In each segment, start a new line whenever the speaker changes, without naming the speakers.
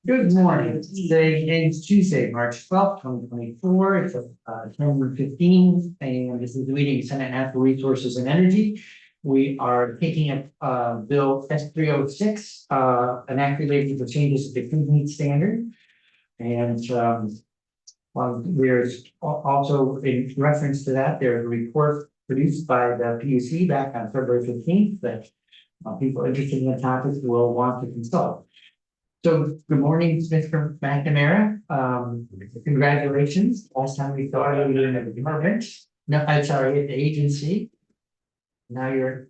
Good morning. Today is Tuesday, March 12th, 2024. It's 10:15, and this is the meeting of Senate Natural Resources and Energy. We are taking up Bill S306, an act related to changes to the clean heat standard. And there's also in reference to that, there's a report produced by the PUC back on February 15th that people interested in the topic will want to consult. So good morning, Mr. McNamara. Congratulations. Last time we thought you were in the department. No, I'm sorry, at the agency. Now you're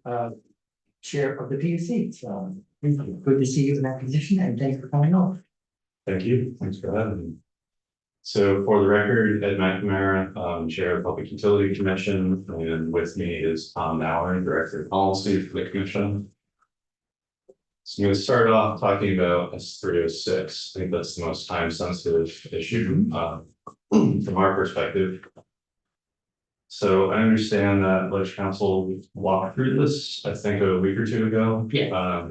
chair of the PUC. So good to see you in that position, and thanks for coming over.
Thank you. Thanks for having me. So for the record, Ed McNamara, Chair of Public Utility Commission, and with me is Tom Nauer, Director of Policy for the Commission. So I'm going to start off talking about S306. I think that's the most time-sensitive issue from our perspective. So I understand that Ledge Council walked through this, I think, a week or two ago.
Yeah.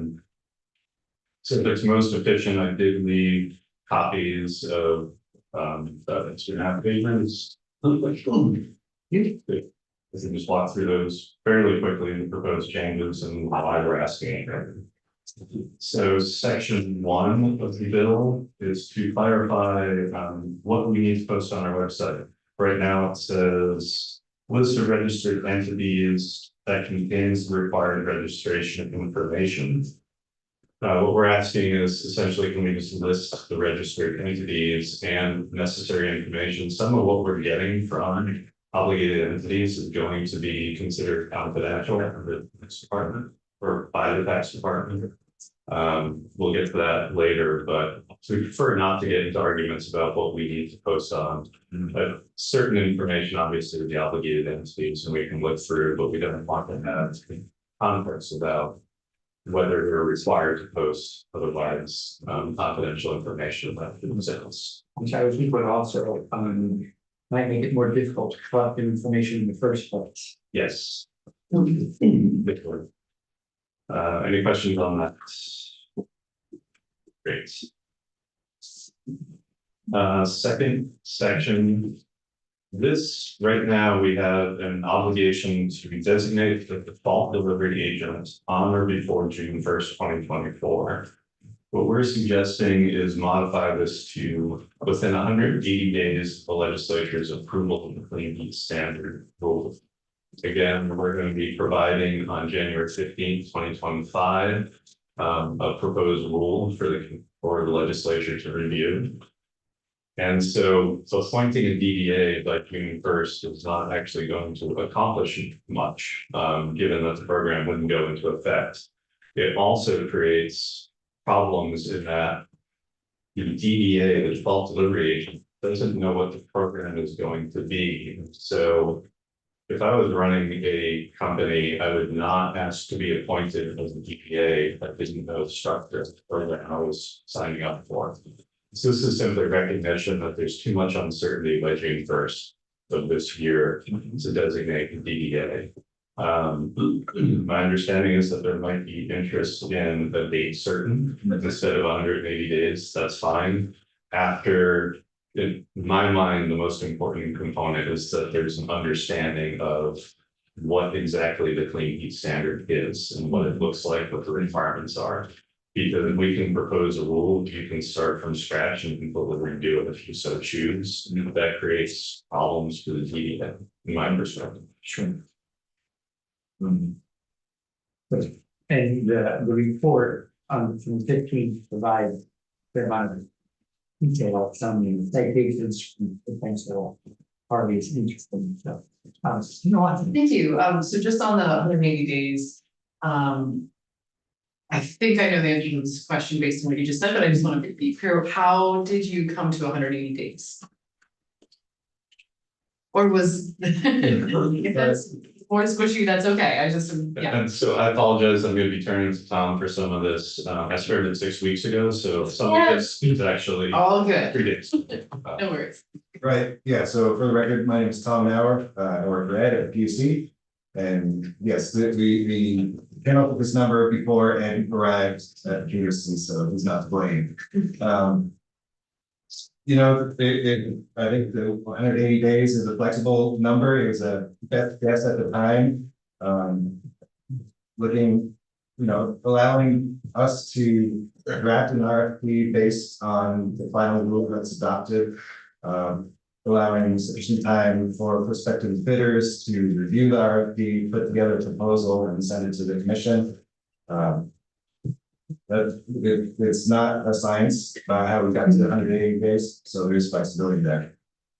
So if it's most efficient, I did leave copies of the student applications. I can just walk through those fairly quickly, the proposed changes and why we're asking. So section 1 of the bill is to clarify what we need to post on our website. Right now it says list of registered entities that contains the required registration information. What we're asking is essentially, can we just list the registered entities and necessary information? Some of what we're getting from obligated entities is going to be considered confidential for the tax department or by the tax department. We'll get to that later, but we prefer not to get into arguments about what we need to post on. But certain information obviously the obligated entities, and we can look through, but we don't want to have context about whether we're required to post otherwise confidential information about themselves.
Which I would think would also might make it more difficult to collect information in the first place.
Yes. Any questions on that? Great. Second section. This right now we have an obligation to designate the default delivery agent on or before June 1st, 2024. What we're suggesting is modify this to within 180 days of the legislature's approval of the clean heat standard rule. Again, we're going to be providing on January 15th, 2025, a proposed rule for the legislature to review. And so appointing a DDA by June 1st is not actually going to accomplish much, given that the program wouldn't go into effect. It also creates problems in that the DDA, the default delivery agent, doesn't know what the program is going to be. So if I was running a company, I would not ask to be appointed as a DPA that didn't know the structure of the program I was signing up for. So this is simply recognition that there's too much uncertainty by June 1st of this year to designate a DDA. My understanding is that there might be interest in a date certain instead of 180 days. That's fine. After, in my mind, the most important component is that there's an understanding of what exactly the clean heat standard is and what it looks like, what the requirements are. Because we can propose a rule, you can start from scratch and completely redo it if you so choose. And that creates problems for the DDA, in my perspective.
Sure. And the report from 15 provides a fair amount of detail, some citations from potential parties interested in stuff. You know what?
Thank you. So just on the 180 days, I think I know the answer to this question based on what you just said, but I just want to be clear. How did you come to 180 days? Or was if that's more squishy, that's okay. I just yeah.
And so I apologize. I'm going to be turning to Tom for some of this. I started 6 weeks ago, so some of this is actually
All good.
3 days.
No worries.
Right, yeah, so for the record, my name is Tom Nauer, I work for Ed at PUC. And yes, the came up with this number before Ed arrived at Peterson, so he's not to blame. You know, I think the 180 days is a flexible number. It was a best guess at the time. Looking, you know, allowing us to draft an RFP based on the final rule that's adopted. Allowing sufficient time for prospective bidders to review the RFP, put together a proposal and send it to the commission. It's not a science about how we got to the 180 days, so there's flexibility there.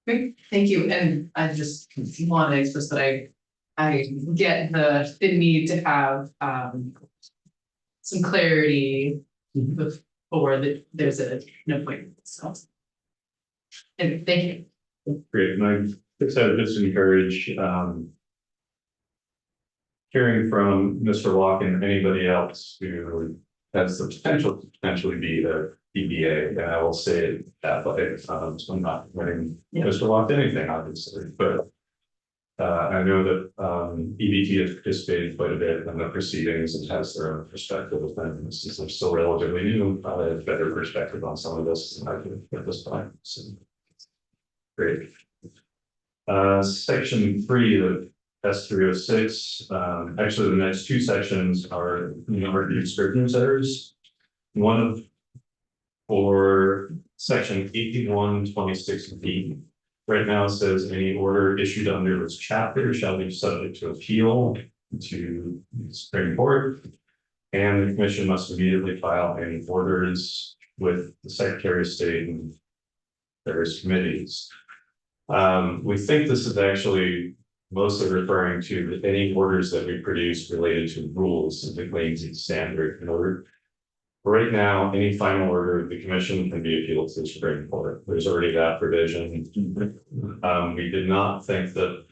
Great, thank you, and I just want to express that I get the need to have some clarity before there's an appointment, so. And thank you.
Great, and I guess I would just encourage, hearing from Mr. Walken, and anybody else who has the potential to potentially be the DBA, and I will say that, but so I'm not letting Mr. Walken anything, obviously, but I know that EBT has participated quite a bit in the proceedings and has their own perspective, and since I'm still relatively new, probably have a better perspective on some of this than I do at this time. So, great. Section 3 of S306. Actually, the next two sections are numbered scrivener's errors. One of for section 8126B. Right now it says any order issued under this chapter shall be subject to appeal to the Supreme Court. And the commission must immediately file any orders with the Secretary of State and various committees. We think this is actually mostly referring to any orders that we produce related to rules of the claims and standard in order. Right now, any final order of the commission can be appealed to the Supreme Court. There's already that provision. We did not think that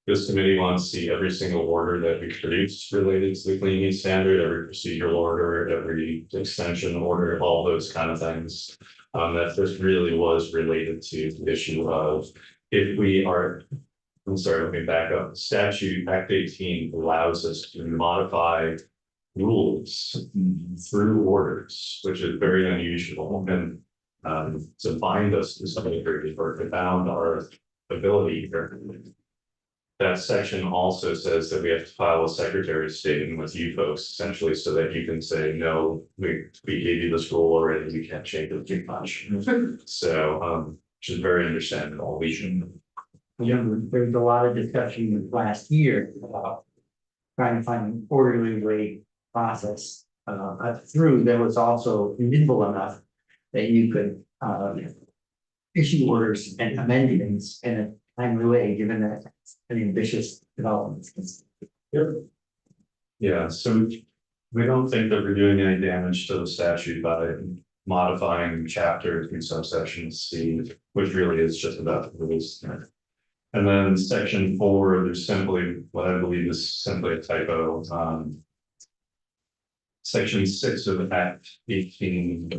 this committee wants to see every single order that we produce related to the clean heat standard, every procedural order, every extension order, all those kind of things. That this really was related to the issue of if we are, I'm sorry, let me back up. Statute Act 18 allows us to modify rules through orders, which is very unusual, and to bind us to some degree or to bound our ability here. That section also says that we have to file a Secretary of State with you folks, essentially, so that you can say, no, we gave you this rule already, we can't change it too much. So, which is very understandable. We shouldn't.
There was a lot of discussion last year about trying to find an orderly way process through. There was also nimble enough that you could issue orders and amend things in a timely way, given that it's an ambitious development.
Yeah, so we don't think that we're doing any damage to the statute by modifying chapter through subsection C, which really is just about the rules. And then section 4, there's simply what I believe is simply a typo. Section 6 of Act 18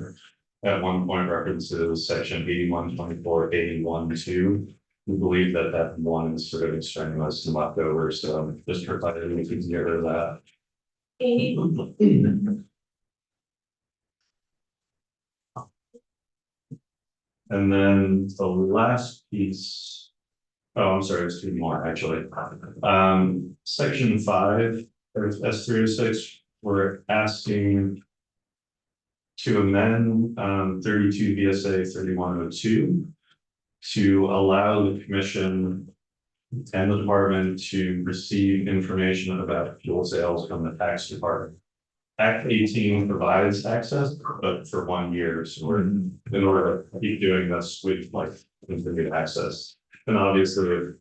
at one point references section 8124, 81.2. We believe that that one is sort of extraneous and left over, so just provided we can get rid of that. And then the last piece, oh, I'm sorry, there's two more actually. Section 5 or S306, we're asking to amend 32 VSA 3102 to allow the commission and the department to receive information about fuel sales from the tax department. Act 18 provides access, but for 1 year. So we're in order to keep doing this, we'd like continued access. And obviously, if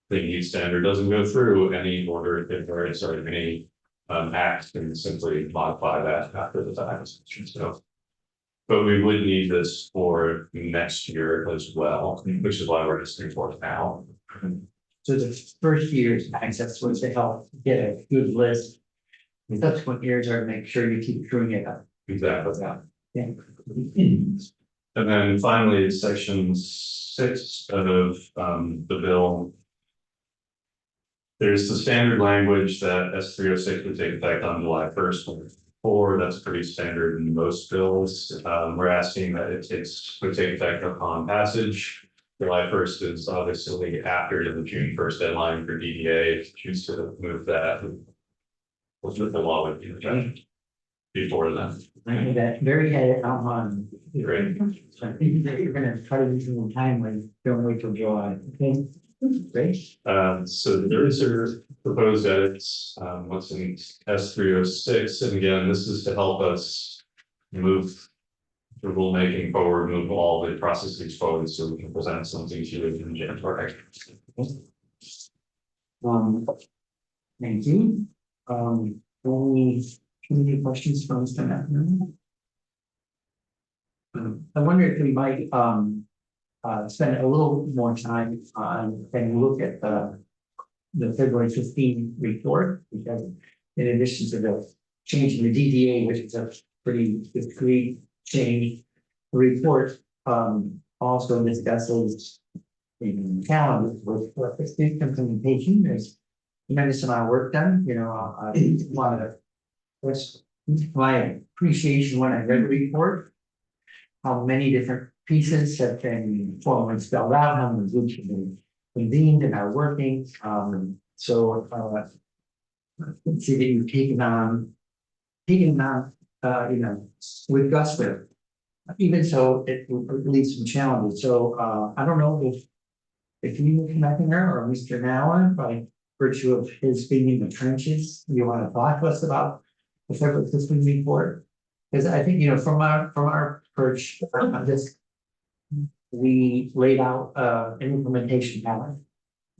the heat standard doesn't go through, any order, any act can simply modify that after the time. So, but we would need this for next year as well, which is why we're asking for it now.
So the first year's access was to help get a good list. The subsequent years are to make sure you keep screwing it up.
Exactly.
Yeah.
And then finally, section 6 of the bill There's the standard language that S 306 would take effect on July 1st. That's pretty standard in most bills. We're asking that would take effect upon passage. July 1st is obviously after the June 1st deadline for DDA. If you choose to move that, the law would be adjusted before then.
I think that very headed on.
Great.
So I think that you're gonna try to use some time when, don't wait till July, okay? Great.
So those are proposed edits, what's in S 306, and again, this is to help us move the rulemaking forward, move all the processes forward, so we can present something to you in January.
Thank you. Any questions from Mr. McNamara? I wonder if we might, spend a little more time on and look at the February 15 report, because in addition to the change in the DDA, which is a pretty discrete change, the report also discusses the challenges with state implementation. There's tremendous amount of work done, you know, I want to express my appreciation when I read the report, how many different pieces have been formally spelled out, how many groups have been convened and are working. So see that you've taken on, you know, with gusto. Even so, it leaves some challenges. So I don't know if you, McInerney or Mr. Nowen, by virtue of his being in the trenches, you want to talk to us about the February 15 report? Because I think, you know, from our perch, we laid out an implementation plan.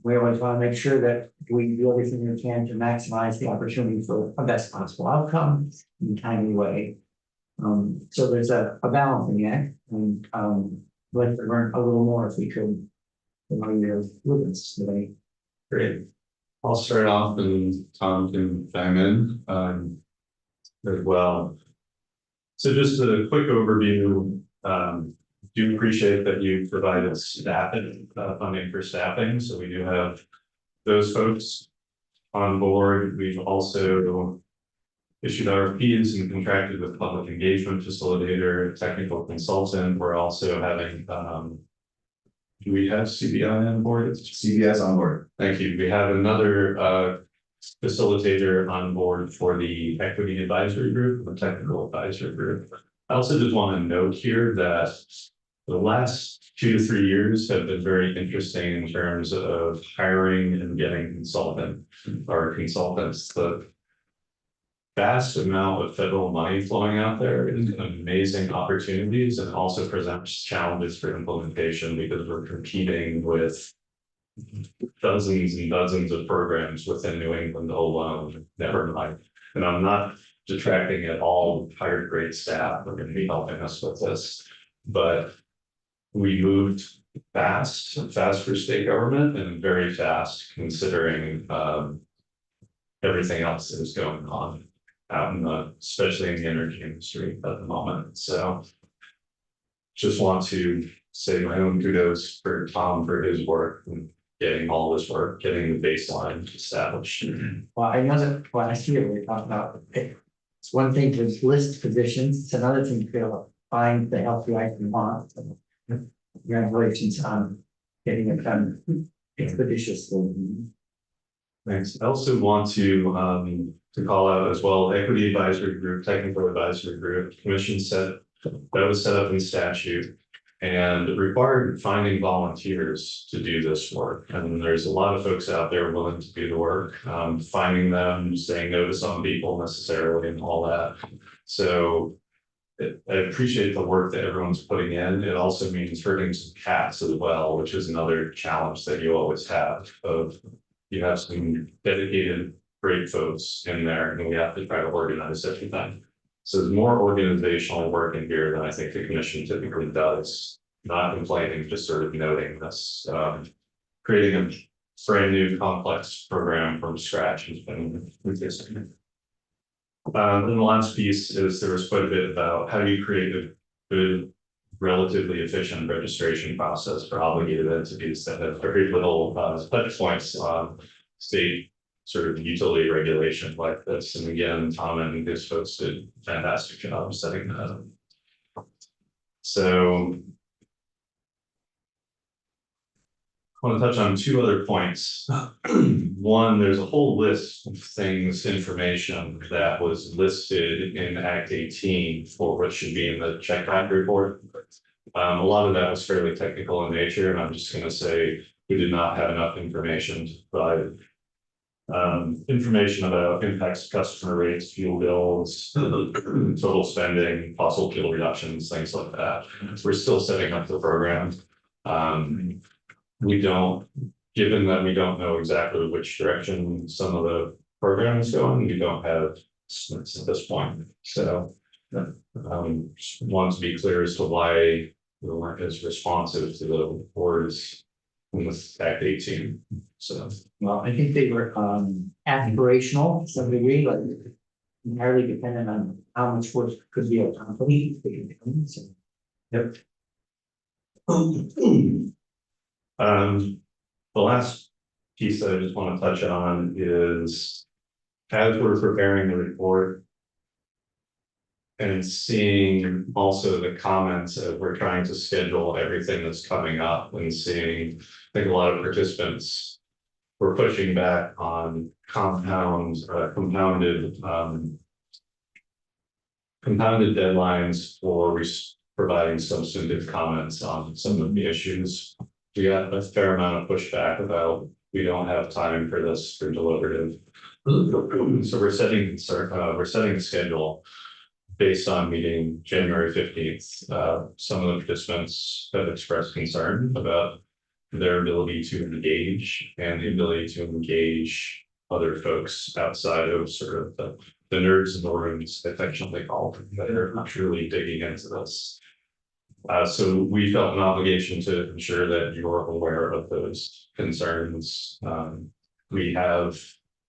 We always want to make sure that we do everything we can to maximize the opportunity for a best possible outcome in a timely way. So there's a balancing act, and I'd like to learn a little more if we could among your movements today.
Great. I'll start off and Tom can chime in as well. So just a quick overview. Do appreciate that you provided staffing, funding for staffing. So we do have those folks on board. We've also issued RFPs and contracted with public engagement facilitator, technical consultant. We're also having, do we have CBI on board?
CBS on board.
Thank you. We have another facilitator on board for the equity advisory group, the technical advisory group. I also just want to note here that the last 2 to 3 years have been very interesting in terms of hiring and getting consultants. The vast amount of federal money flowing out there is amazing opportunities, and also presents challenges for implementation because we're competing with dozens and dozens of programs within New England alone, never mind. And I'm not detracting at all hired great staff who are going to be helping us with this, but we moved fast for state government, and very fast considering everything else that is going on out in especially in the energy industry at the moment. So just want to say my own kudos for Tom for his work and getting all this work, getting the baseline established.
Well, I know that when I see it, we talk about it. It's one thing to list positions, it's another thing to be able to find the help you actually want. Congratulations on getting it done expeditiously.
Thanks. I also want to call out as well, equity advisory group, technical advisory group, commission that was set up in statute and required finding volunteers to do this work. And there's a lot of folks out there willing to do the work, finding them, saying no to some people necessarily and all that. So I appreciate the work that everyone's putting in. It also means herding some cats as well, which is another challenge that you always have of you have some dedicated great folks in there and we have to try to organize everything. So there's more organizational work in here than I think the commission typically does. Not complaining, just sort of noting this, creating a brand new complex program from scratch has been interesting. And the last piece is there was quite a bit about how do you create a good, relatively efficient registration process for obligated entities that have very little touch points. state sort of utility regulation like this. And again, Tom and his folks did a fantastic job setting that up. So I want to touch on two other points. One, there's a whole list of things, information that was listed in Act 18 for what should be in the check back report. A lot of that was fairly technical in nature, and I'm just going to say we did not have enough information to provide information about impacts to customer rates, fuel bills, total spending, fossil fuel reductions, things like that. We're still setting up the program. We don't, given that we don't know exactly which direction some of the program is going, we don't have estimates at this point. So just want to be clear as to why we weren't as responsive to the boards in this Act 18. So
Well, I think they were aspirational to some degree, like entirely dependent on how much work could be accomplished. So,
yep. The last piece that I just want to touch on is as we're preparing the report and seeing also the comments as we're trying to schedule everything that's coming up and seeing, I think a lot of participants were pushing back on compounded deadlines for providing substantive comments on some of the issues. We got a fair amount of pushback about we don't have time for this for deliberative. So we're setting a schedule based on meeting January 15th. Some of the participants have expressed concern about their ability to engage and the ability to engage other folks outside of sort of the nerds in the rooms, affectionately called, that are truly digging into this. So we felt an obligation to ensure that you're aware of those concerns. We have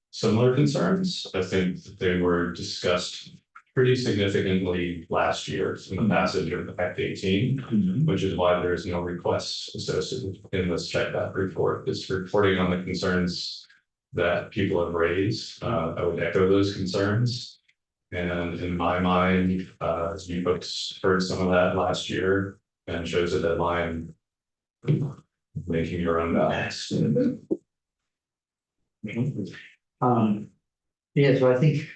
similar concerns. I think that they were discussed pretty significantly last year in the passage of Act 18, which is why there is no request associated in this check back report. It's reporting on the concerns that people have raised. I would echo those concerns. And in my mind, you folks heard some of that last year and chose a deadline, making your own balance.
Yeah, so I think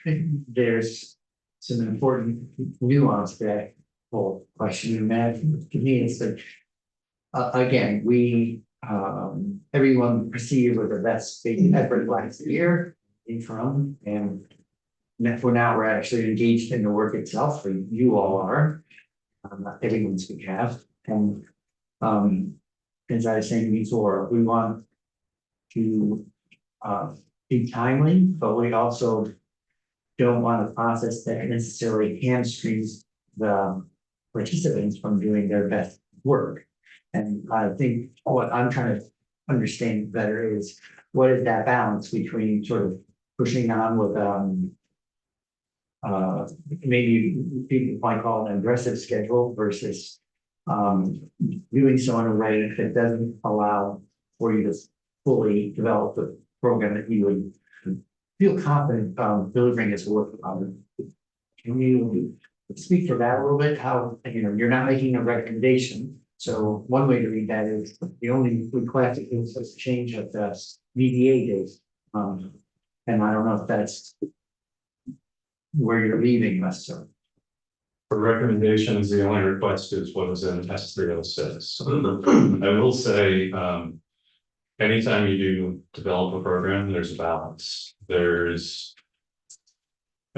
there's some important nuance to that whole question. Imagine to me, it's like, again, we, everyone perceived with the best big effort last year interim, and for now we're actually engaged in the work itself, for you all are, not everyone's behalf. And as I was saying before, we want to be timely, but we also don't want a process that necessarily hamstrings the participants from doing their best work. And I think what I'm trying to understand better is what is that balance between sort of pushing on with maybe people might call it an aggressive schedule versus doing so in a way that doesn't allow for you to fully develop the program that you would feel confident delivering its work. Can you speak to that a little bit? How, you know, you're not making a recommendation. So one way to read that is the only request is a change of the VDA date. And I don't know if that's where you're leaving us. So
For recommendations, the only request is what was in S306. I will say, anytime you do develop a program, there's a balance. I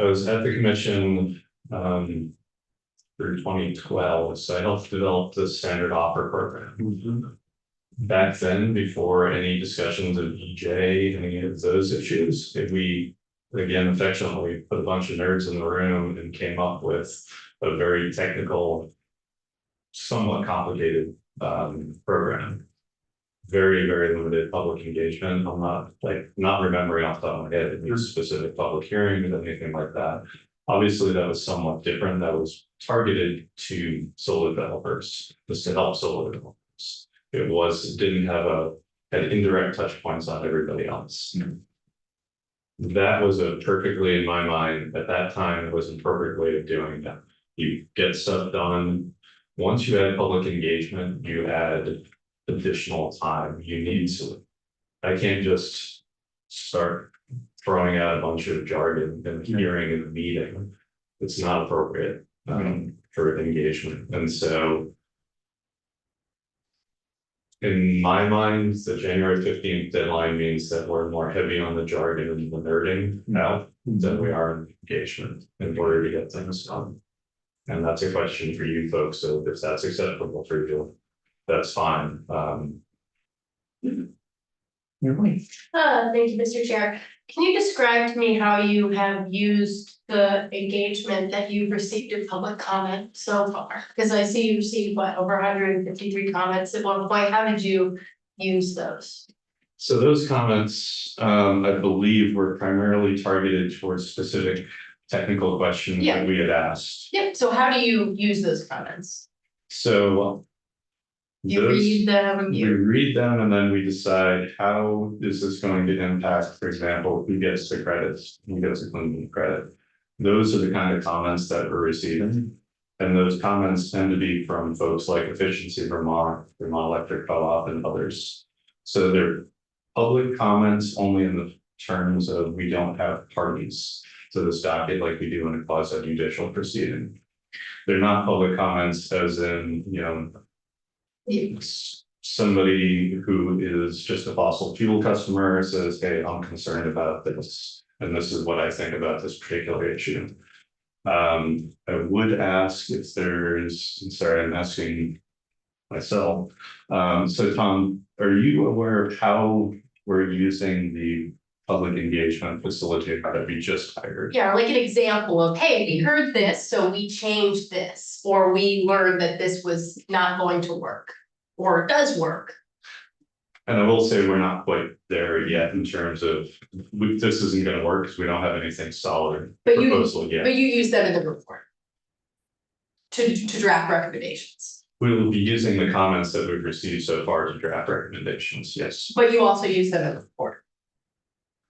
was at the commission through 2012, so I helped develop the standard offer program. Back then, before any discussions of EJ, any of those issues, we, again, affectionately put a bunch of nerds in the room and came up with a very technical, somewhat complicated program. Very, very limited public engagement. I'm not remembering off the top of my head any specific public hearings or anything like that. Obviously, that was somewhat different. That was targeted to solar developers, just to help solar developers. It didn't have had indirect touch points on everybody else. That was a perfectly, in my mind, at that time, it was a perfect way of doing that. You get stuff done. Once you had public engagement, you add additional time. You need to. I can't just start throwing out a bunch of jargon and hearing in the meeting. It's not appropriate for engagement. And so in my mind, the January 15th deadline means that we're more heavy on the jargon and the nerding now than we are in engagement in order to get things done. And that's a question for you folks. So if that's acceptable for you, that's fine.
You're right.
Thank you, Mr. Chair. Can you describe to me how you have used the engagement that you've received in public comment so far? Because I see you received, what, over 153 comments at one point. How did you use those?
So those comments, I believe, were primarily targeted towards specific technical questions
Yeah.
that we had asked.
Yep, so how do you use those comments?
So
You
those-
read them,
We
you,
read them and then we decide how is this going to impact, for example, who gets the credits, who gets the cleaning credit. Those are the kind of comments that we're receiving. And those comments tend to be from folks like Efficiency Vermont, Vermont Electric Co-op and others. So they're public comments only in the terms of we don't have parties to this docket like we do in a quasi judicial proceeding. They're not public comments as in, somebody who is just a fossil fuel customer says, hey, I'm concerned about this, and this is what I think about this particular issue. I would ask if there's, sorry, I'm asking myself. So Tom, are you aware of how we're using the public engagement facilitator that we just hired?
yeah, like an example of, hey, we heard this, so we changed this, or we learned that this was not going to work, or it does work.
And I will say we're not quite there yet in terms of, this isn't gonna work because we don't have anything solid
But you-
proposal yet.
But you use them in the report. To draft recommendations,
We will be using the comments that we've received so far to draft recommendations, yes.
but you also use them in the report.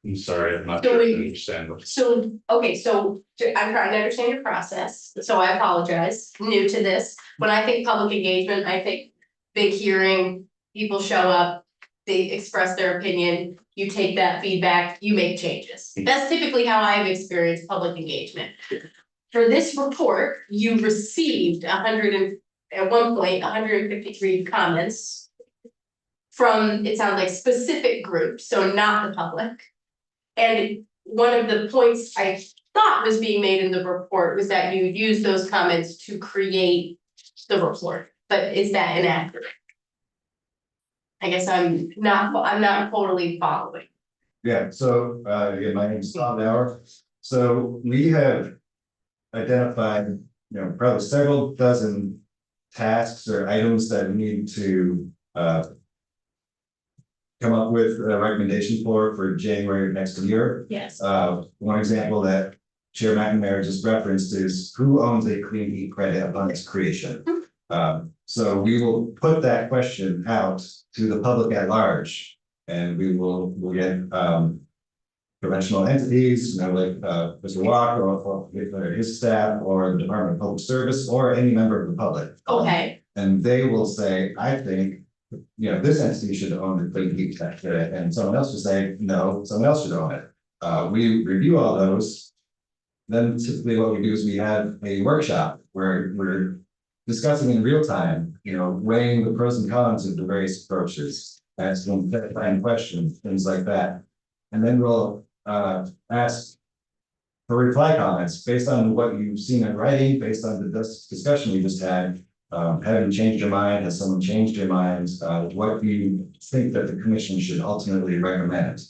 I'm sorry, I'm not
So
sure I
we-
understand what.
So, okay, so I'm trying to understand your process, so I apologize, new to this. When I think public engagement, I think big hearing, people show up, they express their opinion, you take that feedback, you make changes. That's typically how I've experienced public engagement. For this report, you received at one point, 153 comments from, it sounds like, specific groups, so not the public. And one of the points I thought was being made in the report was that you use those comments to create the report, but is that inaccurate? I guess I'm not totally following.
Yeah, so, again, my name is Tom Nauer. So we have identified, probably several dozen tasks or items that we need to, come up with a recommendation for January of next year.
Yes.
One example that Chair McNamara just referenced is who owns a clean heat credit upon its creation? So we will put that question out to the public at large. And we'll get, conventional entities, like, Mr. Walker or his staff or the Department of Public Service or any member of the public.
Okay,
And they will say, I think, this entity should own the clean heat tax credit, and someone else will say, no, someone else should own it. We review all those. Then typically what we do is we have a workshop where we're discussing in real time, weighing the pros and cons of the various approaches, asking clarifying questions, things like that. And then we'll ask for reply comments based on what you've seen in writing, based on the discussion we just had. Having changed your mind, has someone changed your mind, what do you think that the commission should ultimately recommend?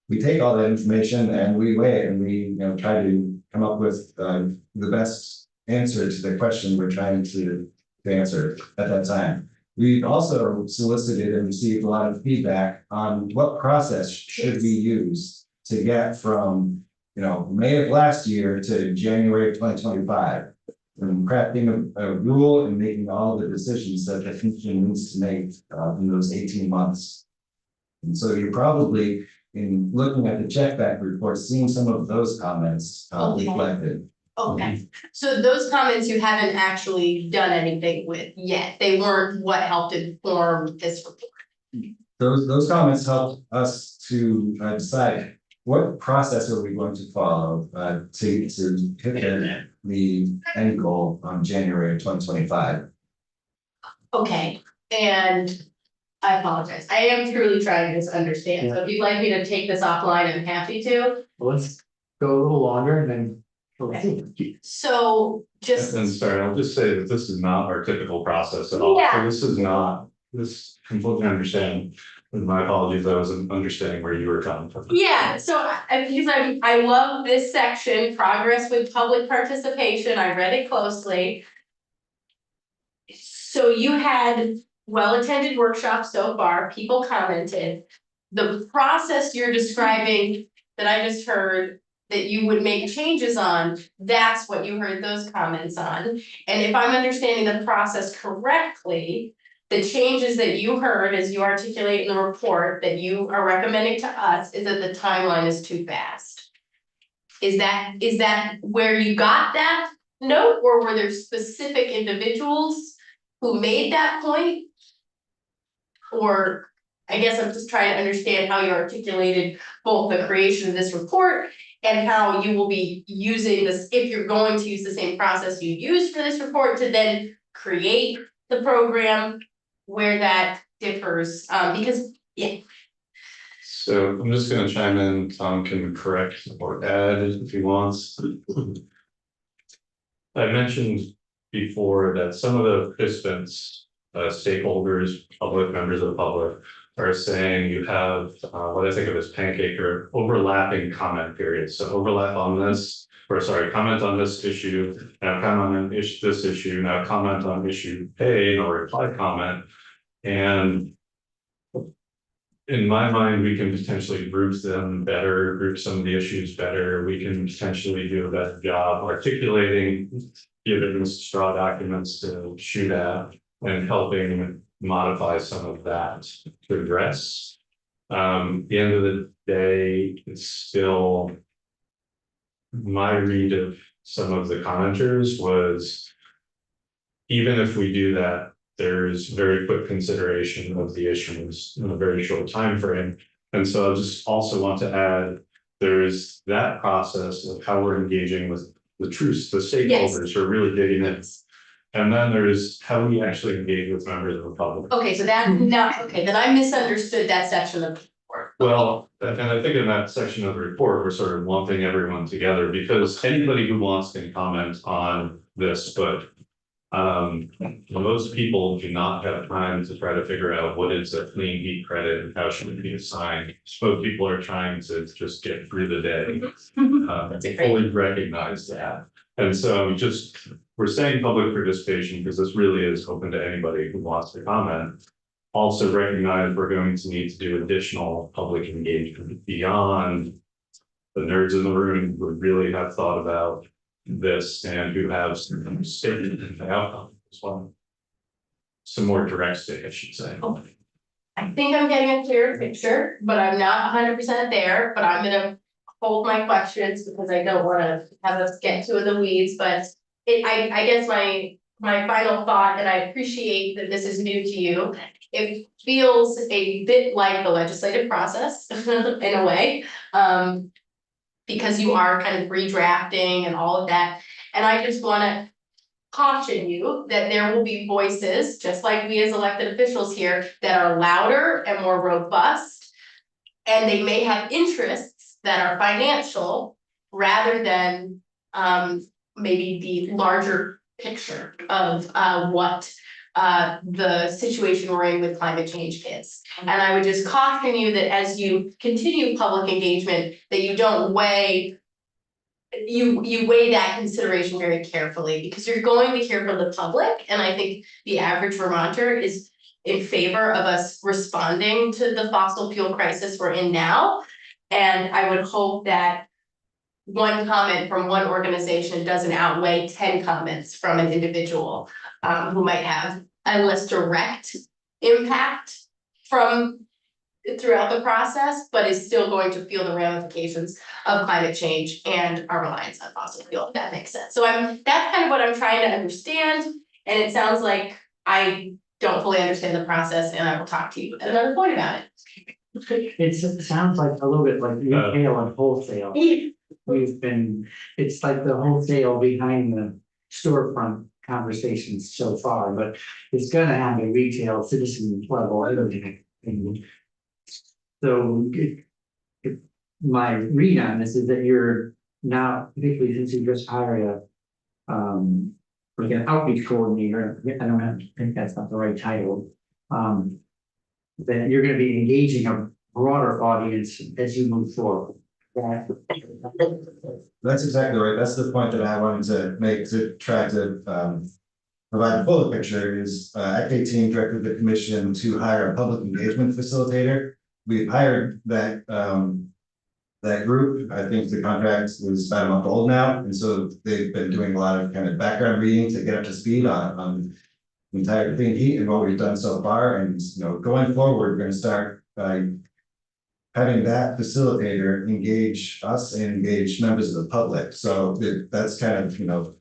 We take all that information and we weigh it and we, try to come up with the best answer to the question we're trying to answer at that time. We've also solicited and received a lot of feedback on what process should we use to get from, May of last year to January of 2025. And crafting a rule and making all the decisions that the commission needs to make in those 18 months. And so you're probably in looking at the check back report, seeing some of those comments
Okay.
reflected.
Okay, so those comments you haven't actually done anything with yet, they weren't what helped inform this report.
Those comments helped us to decide what process are we going to follow to hit the end goal on January of 2025.
Okay, and I apologize, I am truly trying to just understand, so if you'd like me to take this offline, I'm happy to.
Let's go a little longer and then. we'll see.
So just,
And sorry, I'll just say that this is not our typical process at all.
Yeah.
So this is not, this completely understand. And my apologies, I wasn't understanding where you were coming from.
yeah, so because I love this section, progress with public participation, I read it closely. So you had well-attended workshops so far, people commented. The process you're describing that I just heard that you would make changes on, that's what you heard those comments on. And if I'm understanding the process correctly, the changes that you heard as you articulate in the report that you are recommending to us is that the timeline is too fast. Is that where you got that note, or were there specific individuals who made that point? Or I guess I'm just trying to understand how you articulated both the creation of this report and how you will be using this, if you're going to use the same process you used for this report to then create the program, where that differs, because, yeah.
So I'm just gonna chime in, Tom can correct or add if he wants. I mentioned before that some of the participants, stakeholders, public members of the public are saying you have what I think of as pancake or overlapping comment periods. So overlap on this, or sorry, comment on this issue, now comment on this issue, now comment on issue A, or reply comment. And in my mind, we can potentially group them better, group some of the issues better. We can potentially do a better job articulating, giving straw documents to shoot at and helping modify some of that to address. The end of the day, it's still my read of some of the commenters was even if we do that, there's very quick consideration of the issues in a very short time frame. And so I just also want to add, there's that process of how we're engaging with the stakeholders who are really digging in. And then there's how we actually engage with members of the public.
Okay, so that, now, okay, then I misunderstood that section of the report.
Well, and I think in that section of the report, we're sort of lumping everyone together because anybody who wants can comment on this, but most people do not have time to try to figure out what is a clean heat credit and how should it be assigned. Most people are trying to just get through the day. Fully recognize that. And so we're saying public participation because this really is open to anybody who wants to comment. Also recognize we're going to need to do additional public engagement beyond the nerds in the room who really have thought about this and who have stated the outcome as well. Some more direct state, I should say.
I think I'm getting a clearer picture, but I'm not 100% there, but I'm gonna hold my questions because I don't wanna have us get to the weeds, but I guess my final thought, and I appreciate that this is new to you. It feels a bit like the legislative process in a way, because you are kind of redrafting and all of that. And I just wanna caution you that there will be voices, just like we as elected officials here, that are louder and more robust. And they may have interests that are financial rather than maybe the larger picture of what the situation we're in with climate change is. And I would just caution you that as you continue public engagement, that you don't weigh that consideration very carefully, because you're going to hear from the public, and I think the average Vermonter is in favor of us responding to the fossil fuel crisis we're in now. And I would hope that one comment from one organization doesn't outweigh 10 comments from an individual who might have a less direct impact from throughout the process, but is still going to feel the ramifications of climate change and our reliance on fossil fuel, if that makes sense. So that's kind of what I'm trying to understand, and it sounds like I don't fully understand the process, and I will talk to you at another point about it.
It sounds like a little bit like retail and wholesale. It's like the wholesale behind the storefront conversations so far, but it's gonna have a retail citizen level. And so my read on this is that you're now, particularly since you just hired like an outreach coordinator, I think that's not the right title. That you're gonna be engaging a broader audience as you move forward.
That's exactly right. That's the point that I wanted to make to try to provide a fuller picture is ACT team directed the commission to hire a public engagement facilitator. We've hired that that group. I think the contract is about a month old now, and so they've been doing a lot of kind of background reading to get up to speed on the entire clean heat and what we've done so far. And going forward, we're going to start having that facilitator engage us and engage members of the public. So that's kind of,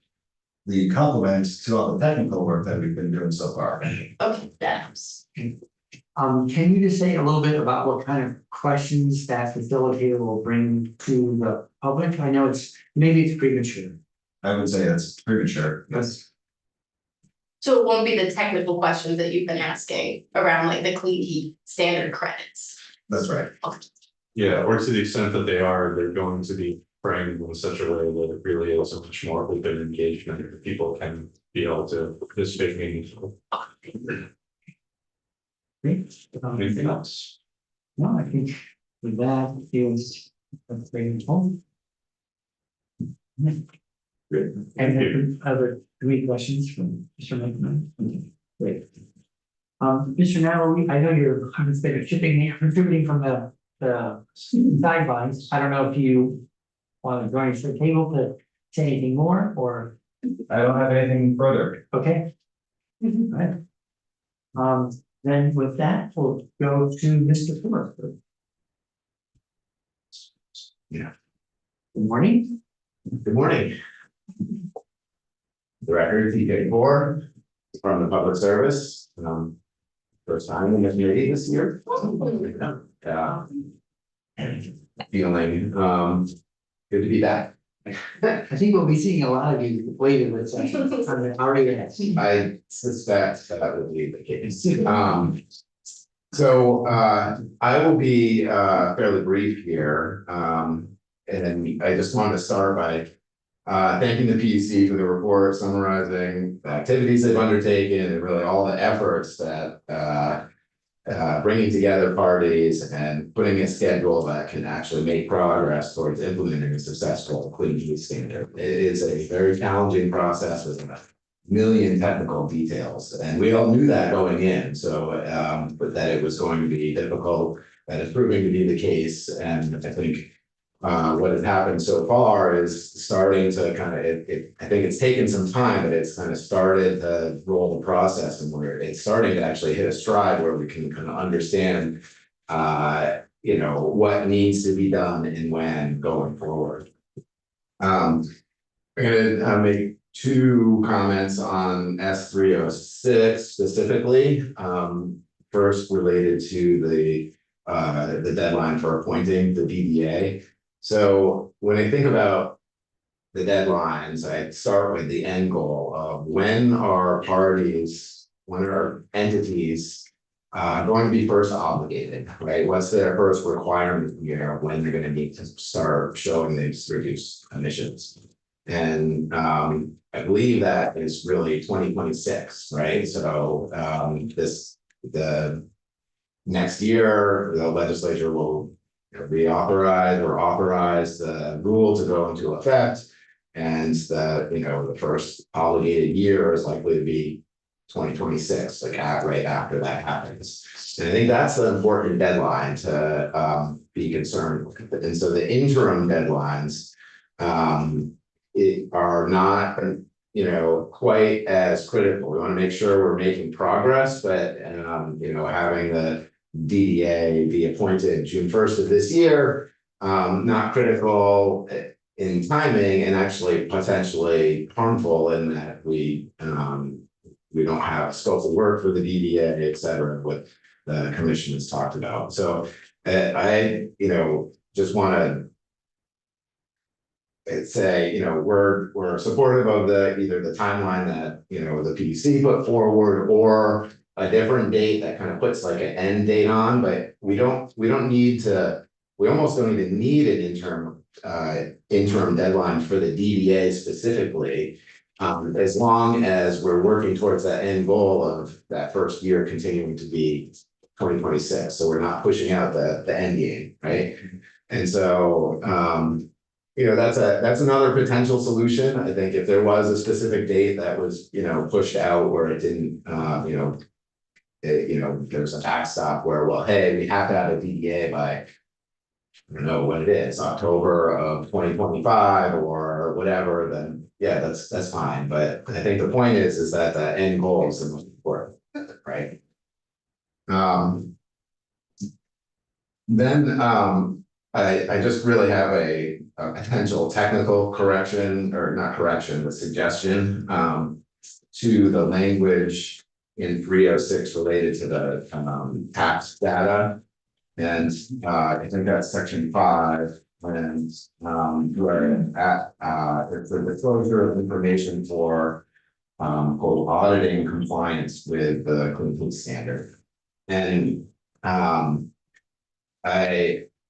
the complement to all the technical work that we've been doing so far.
Okay, that helps.
Can you just say a little bit about what kind of questions that facilitator will bring to the public? I know maybe it's premature.
I would say that's premature.
Yes.
So it won't be the technical questions that you've been asking around like the clean heat standard credits.
That's right.
Yeah, or to the extent that they're going to be framed in such a way that it really is a much more open engagement, that people can be able to participate meaningfully.
Great.
Anything else?
No, I think with that is a great home.
Great. Thank
And
you.
other three questions from Mr. McMahon? Okay, great. Mr. Natalie, I know you're instead of contributing from the sidelines. I don't know if you want to join us at the table to say anything more or,
I don't have anything further.
okay? All right. Then with that, we'll go to Mr. Forrester.
Yeah.
Good morning.
Good morning. Director TK4 from the Public Service. First time in the committee this year. Yeah. Feeling good to be back.
I think we'll be seeing a lot of you later this session on the RES.
I suspect that would be the case. So I will be fairly brief here. And I just wanted to start by thanking the PUC for the report summarizing the activities they've undertaken and really all the efforts that bringing together parties and putting a schedule that can actually make progress towards implementing a successful clean heat standard. It is a very challenging process with a million technical details, and we all knew that going in. So, but that it was going to be difficult, that is proving to be the case, and I think. What has happened so far is starting to kind of, I think it's taken some time, but it's kind of started to roll the process and where it's starting to actually hit a stride where we can kind of understand, what needs to be done and when going forward. I'm gonna make two comments on S306 specifically. First related to the deadline for appointing the DDA. So when I think about the deadlines, I start with the end goal of when are entities going to be first obligated, right? What's their first requirement year when they're going to need to start showing these reduced emissions? And I believe that is really 2026, right? So the next year, the legislature will authorize the rule to go into effect. And the first obligated year is likely to be 2026, like right after that happens. And I think that's the important deadline to be concerned with. And so the interim deadlines are not quite as critical. We want to make sure we're making progress, but having DDA be appointed June 1st of this year. Not critical in timing and actually potentially harmful in that we don't have scope of work for the DDA, et cetera, what the commission has talked about. So I, just want to say, we're supportive of either the timeline that, the PUC put forward or a different date that kind of puts like an end date on, but we almost don't even need an interim deadline for the DDA specifically. As long as we're working towards that end goal of that first year continuing to be 2026, so we're not pushing out the end game, right? And so, that's another potential solution. I think if there was a specific date that was, pushed out where it didn't, there's a backstop where, well, hey, we have to have a DDA by, I don't know what it is, October of 2025 or whatever, then yeah, that's fine. But I think the point is that the end goal is the most important, right? Then I just really have a potential technical correction, or not correction, but suggestion to the language in 306 related to the tax data. And I think that's section 5, and where it's the disclosure of information for quote, auditing compliance with the Clean Heat Standard. And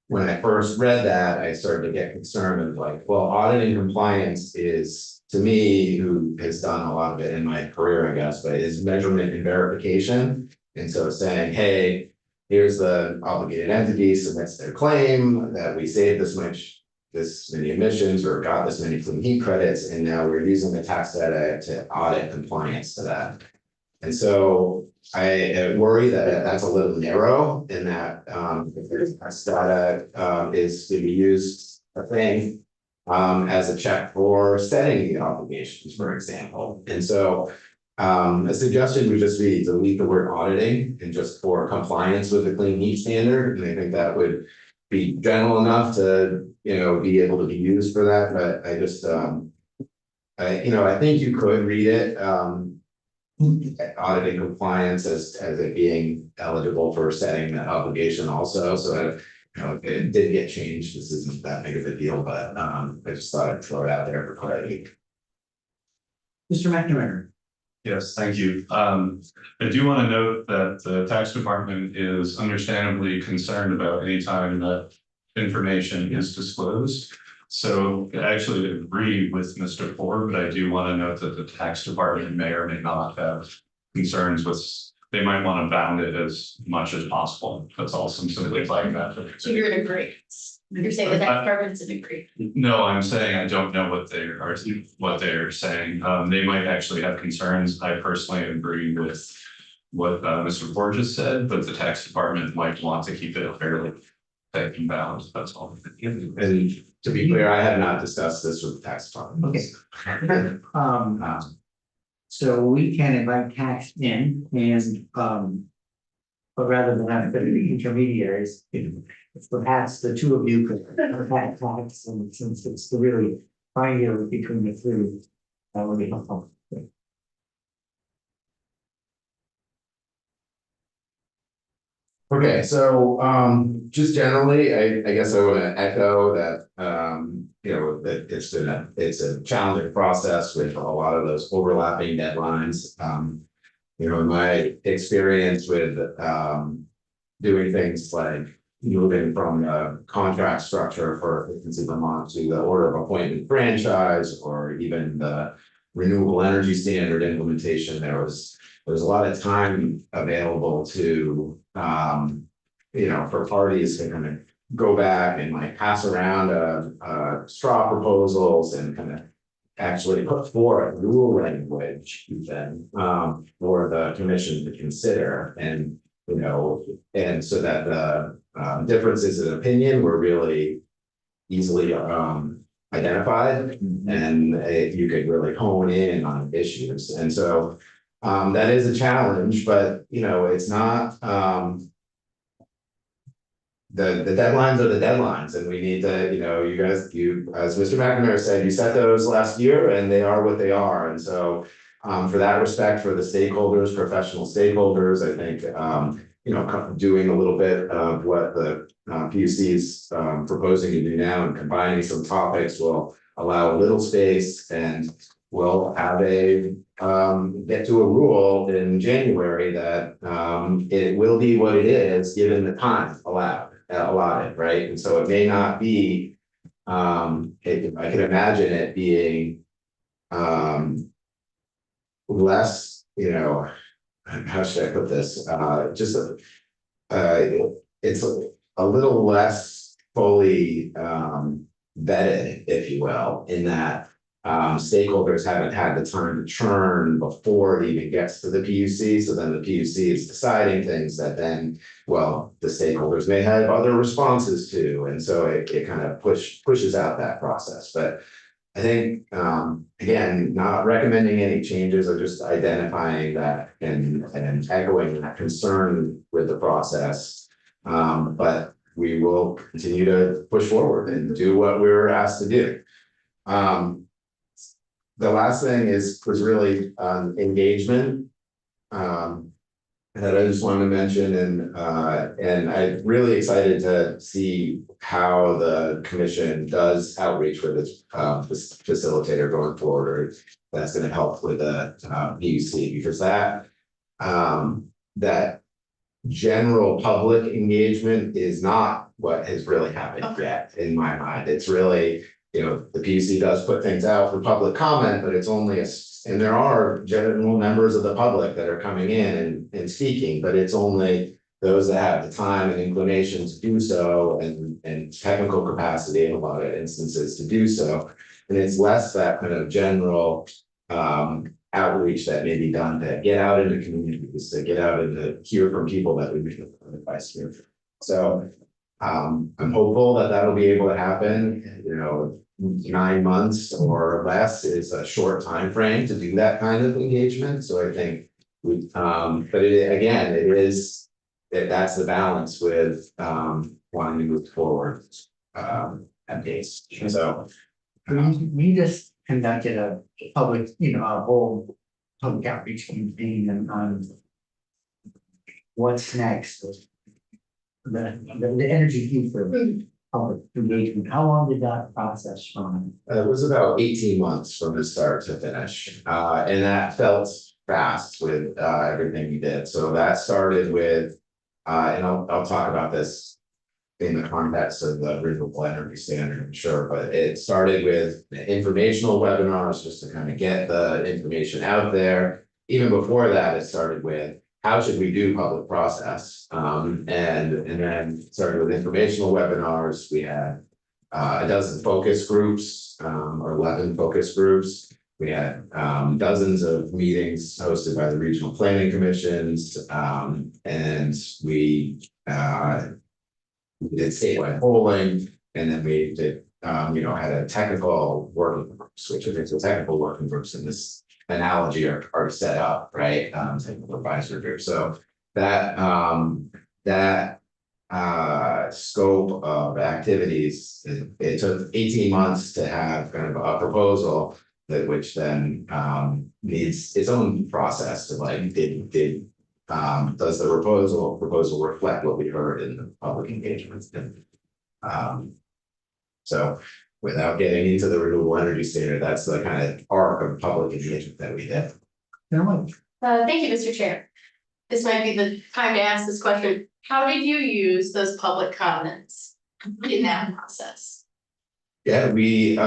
when I first read that, I started to get concerned of like, well, auditing compliance is, to me, who has done a lot of it in my career, I guess, but is measurement and verification. And so saying, hey, here's the obligated entity submits their claim that we saved this many emissions or got this many clean heat credits, and now we're using the tax data to audit compliance to that. And so I worry that that's a little narrow in that if tax data is to be used, as a check for setting the obligations, for example. And so a suggestion would just be delete the word auditing and just for compliance with the Clean Heat Standard. And I think that would be general enough to, be able to be used for that. But I just, I think you could read it, auditing compliance as it being eligible for setting that obligation also. So if it did get changed, this isn't that big of a deal, but I just thought I'd throw it out there for clarity.
Mr. McNamara.
Yes, thank you. I do want to note that the tax department is understandably concerned about any time that information is disclosed. So I actually agree with Mr. Ford, but I do want to note that the tax department may or may not have concerns with, they might want to bound it as much as possible. That's all, some simply like that.
So you're in agreement. You're saying that that department's in agreement.
No, I'm saying I don't know what they're saying. They might actually have concerns. I personally agree with what Mr. Borges said, but the tax department might want to keep it fairly tight and balanced. That's all.
And to be clear, I have not discussed this with the tax department.
Okay. So we can invite tax in and, but rather than have the intermediaries, if perhaps the two of you could contact tax, and since it's the really triangular between the three, that would be helpful.
Okay, so just generally, I guess I want to echo that that it's a challenging process with a lot of those overlapping deadlines. In my experience with doing things like moving from the contract structure for Efficiency Vermont to the order of appointment franchise, or even the renewable energy standard implementation, there's a lot of time available to for parties to kind of go back and like pass around straw proposals and kind of actually put forth rule language even for the commission to consider, and and so that the differences in opinion were really easily identified, and you could really hone in on issues. And so that is a challenge, but it's not the deadlines are the deadlines, and we need to, you know, you guys, as Mr. McNamara said, you set those last year and they are what they are, and so. For that respect, for the stakeholders, professional stakeholders, I think, you know, doing a little bit of what the PUC is proposing to do now and combining some topics will allow a little space, and we'll have get to a rule in January that it will be what it is, given the time allotted, right? And so it may not be, I can imagine it being less, you know, how should I put this? Just it's a little less fully vetted, if you will, in that stakeholders haven't had the time to churn before it even gets to the PUC. So then the PUC is deciding things that then, well, the stakeholders may have other responses to, and so it kind of pushes out that process. But I think, again, not recommending any changes, or just identifying that and echoing that concern with the process. But we will continue to push forward and do what we were asked to do. The last thing was really engagement. That I just wanted to mention, and I'm really excited to see how the commission does outreach with its facilitator going forward. That's going to help with the PUC, because that general public engagement is not what has really happened yet, in my mind. It's really, you know, the PUC does put things out for public comment, but it's only and there are general members of the public that are coming in and speaking, but it's only those that have the time and inclination to do so, and technical capacity in a lot of instances to do so. And it's less that kind of general outreach that may be done to get out into communities, to get out and to hear from people that we make advice here. So I'm hopeful that that'll be able to happen. You know, 9 months or less is a short time frame to do that kind of engagement. So I think but that's the balance with wanting to move forward at pace. So
We just conducted a public, you know, a whole public outreach campaign on what's next. The energy key for public engagement. How long did that process run?
it was about 18 months from the start to finish, and that felt fast with everything we did. So that started with, and I'll talk about this in the context of the renewable energy standard, I'm sure, but it started with informational webinars just to kind of get the information out there. Even before that, it started with how should we do public process, and then started with informational webinars. We had a dozen focus groups, or 11 focus groups. We had dozens of meetings hosted by the regional planning commissions, and we did statewide polling, and then we did, had a technical working groups, which I think the technical working groups in this analogy are set up, right? Technical advisory group. So that scope of activities, it took 18 months to have kind of a proposal that which then needs its own process to like does the proposal reflect what we heard in the public engagements? And so without getting into the renewable energy standard, that's the kind of arc of public engagement that we did.
Thank you, Mr. Chair. This might be the time to ask this question. How did you use those public comments in that process?
Yeah, we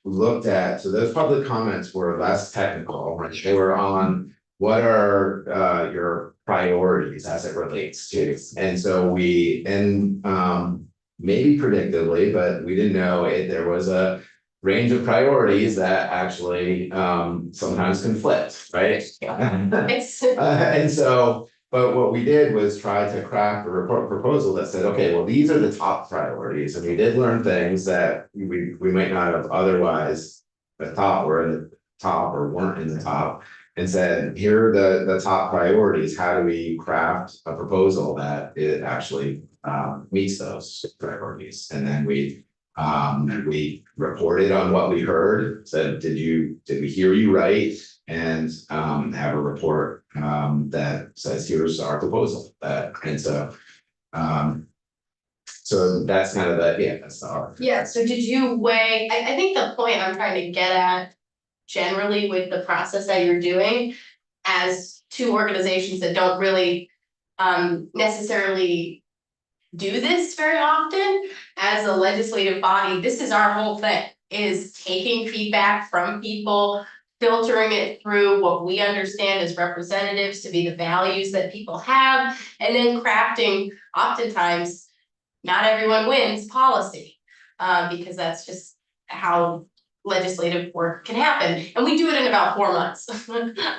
looked at, so those public comments were less technical, right? They were on what are your priorities as it relates to, and so maybe predictably, but we didn't know it, there was a range of priorities that actually sometimes conflict, right? And so, but what we did was try to craft a report proposal that said, okay, well, these are the top priorities, and we did learn things that we might not have otherwise thought were in the top or weren't in the top. and said, here are the top priorities, how do we craft a proposal that it actually meets those priorities? And then we reported on what we heard, said, did we hear you right? And have a report that says, here's our proposal, so that's kind of that's the art.
Yeah, so did you weigh, I think the point I'm trying to get at generally with the process that you're doing as two organizations that don't really necessarily do this very often, as a legislative body, this is our whole thing, is taking feedback from people, filtering it through what we understand as representatives to be the values that people have, and then crafting, oftentimes, not everyone wins policy, because that's just how legislative work can happen, and we do it in about 4 months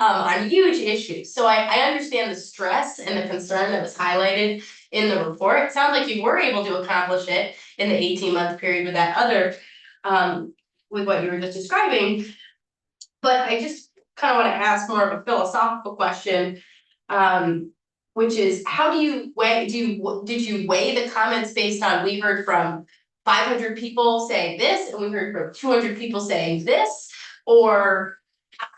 on huge issues. So I understand the stress and the concern that was highlighted in the report. It sounds like you were able to accomplish it in the 18-month period with that other, with what you were just describing. But I just kind of want to ask more of a philosophical question, which is, how do you weigh, did you weigh the comments based on, we heard from 500 people saying this, and we heard from 200 people saying this? Or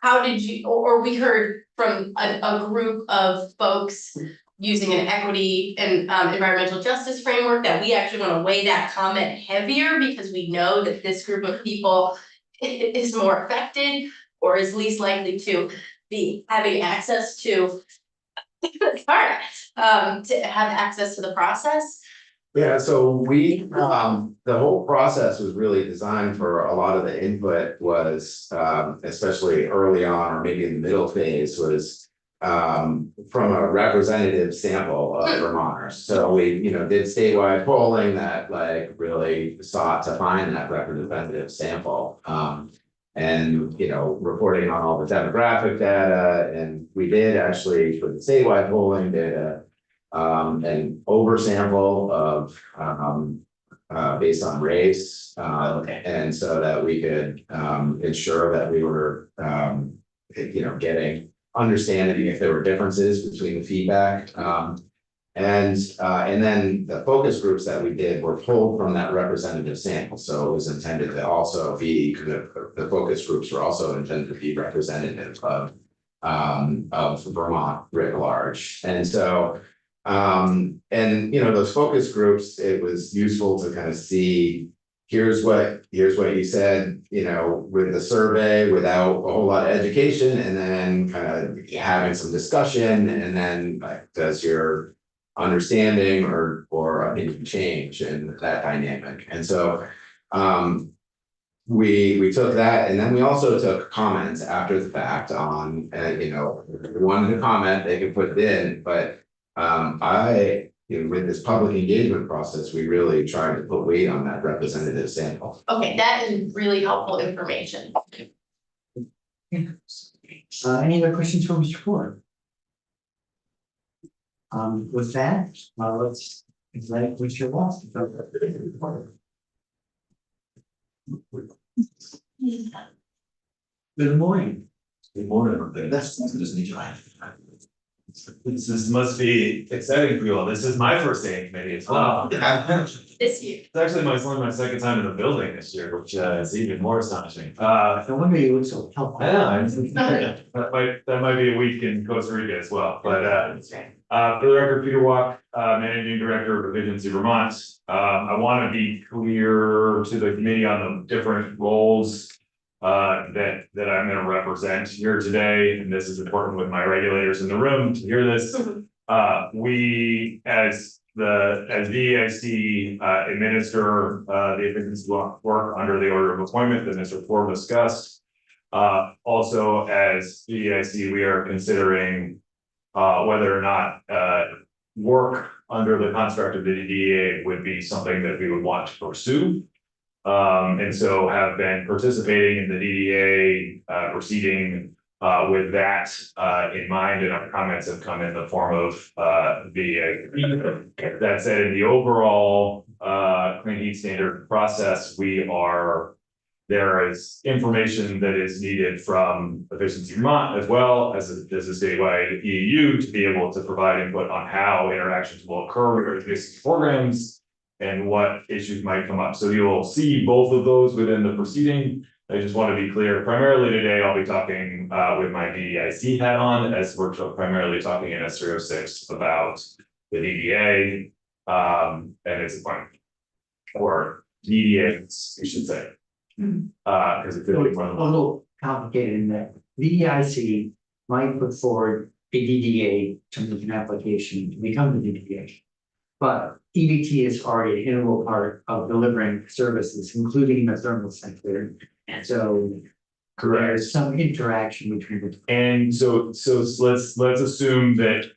how did you, or we heard from a group of folks using an equity and environmental justice framework, that we actually want to weigh that comment heavier because we know that this group of people is more affected or is least likely to be having access to to have access to the process?
Yeah, so the whole process was really designed for a lot of the input was, especially early on, or maybe in the middle phase, was from a representative sample of Vermonters. So we, did statewide polling that really sought to find that representative sample. And, reporting on all the demographic data, and we did actually, for the statewide polling data, an oversample of based on race. And so that we could ensure that we were getting understanding if there were differences between the feedback. And then the focus groups that we did were pulled from that representative sample. So it was intended to also be, the focus groups were also intended to be representative of Vermont writ large. And so those focus groups, it was useful to kind of see, here's what you said, with the survey without a whole lot of education, and then kind of having some discussion, and then does your understanding or opinion change in that dynamic? And so we took that, and then we also took comments after the fact on, if you wanted to comment, they could put it in, but with this public engagement process, we really tried to put weight on that representative sample.
Okay, that is really helpful information.
Any other questions for Mr. Ford? With that, let's invite Mr. Walsh to talk about the report. Good morning.
Good morning. That's just need to. This must be exciting for you all. This is my first day in committee as well.
This year.
It's actually only my second time in the building this year, which is even more astonishing.
No wonder you look so helpful.
I know, that might be a week in Costa Rica as well, but for the record, Peter Walk, Managing Director of Revisions Vermont. I want to be clear to the committee on the different roles that I'm going to represent here today, and this is important with my regulators in the room to hear this. We, as VEIC, administer the efficiency work under the order of appointment that Mr. Ford discussed. Also, as VEIC, we are considering whether or not work under the construct of the DDA would be something that we would want to pursue. And so have been participating in the DDA proceeding with that in mind, and our comments have come in the form of that said, in the overall clean heat standard process, we are there is information that is needed from Efficiency Vermont as well as a statewide EAU to be able to provide input on how interactions will occur with existing programs and what issues might come up. So you will see both of those within the proceeding. I just want to be clear, primarily today, I'll be talking with my DDIC hat on, as we're primarily talking in S306 about the DDA and its appointment. Or DDA, we should say. Because it's
So
really
it's a
one of the.
little complicated in that VEIC might put forward a DDA to make an application to become the DDA. But EBT is already an integral part of delivering services, including the thermal sector. And so there's some interaction between the.
And so let's assume that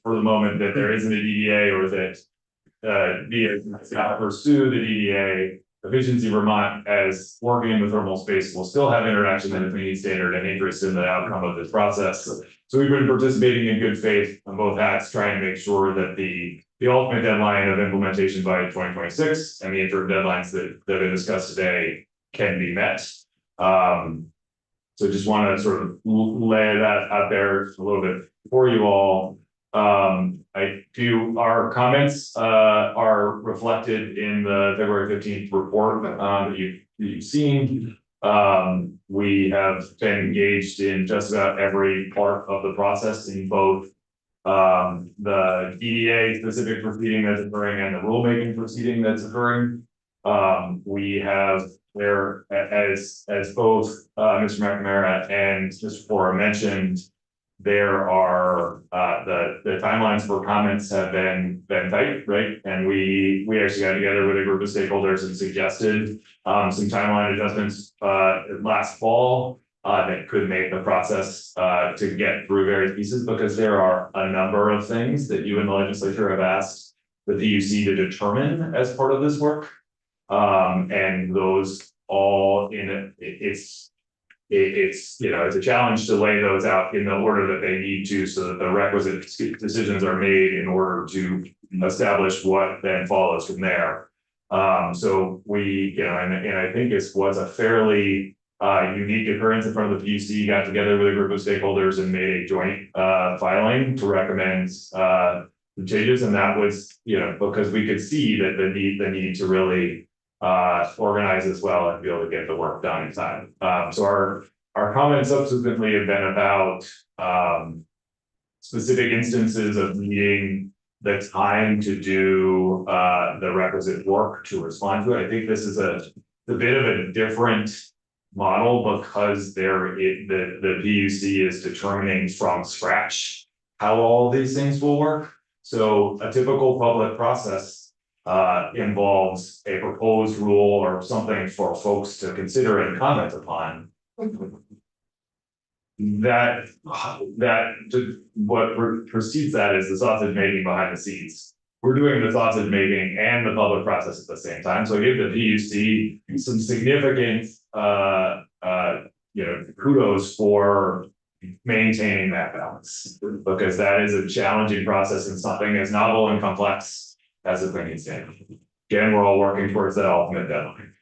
for the moment that there isn't a DDA or that VIA has not pursue the DDA. Efficiency Vermont, as working in the thermal space, will still have interaction in the cleaning standard and interest in the outcome of this process. So we've been participating in good faith on both hats, trying to make sure that the ultimate deadline of implementation by 2026 and the interim deadlines that have been discussed today can be met. So just want to sort of lay that out there a little bit for you all. Our comments are reflected in the February 15th report that you've seen. We have been engaged in just about every part of the process in both the DDA specific proceeding that's occurring and the rulemaking proceeding that's occurring. We have there, as both Mr. McNamara and Mr. Fora mentioned, there are the timelines for comments have been tight, right? And we actually got together with a group of stakeholders and suggested some timeline adjustments last fall that could make the process to get through various pieces, because there are a number of things that you and the legislature have asked the PUC to determine as part of this work. And those all in it's you know, it's a challenge to lay those out in the order that they need to, so that the requisite decisions are made in order to establish what then follows from there. So we, you know, and I think it was a fairly unique occurrence in front of the PUC, got together with a group of stakeholders and made a joint filing to recommend the changes, and that was, you know, because we could see that the need to really organize as well and be able to get the work done in time. So our comments subsequently have been about specific instances of needing the time to do the requisite work to respond to it. I think this is a bit of a different model, because the PUC is determining from scratch how all these things will work. So a typical public process involves a proposed rule or something for folks to consider and comment upon. What precedes that is the sausage making behind the scenes. We're doing the sausage making and the public process at the same time. So I give the PUC some significant you know, kudos for maintaining that balance, because that is a challenging process and something as novel and complex as a cleaning standard. Again, we're all working towards that ultimate deadline.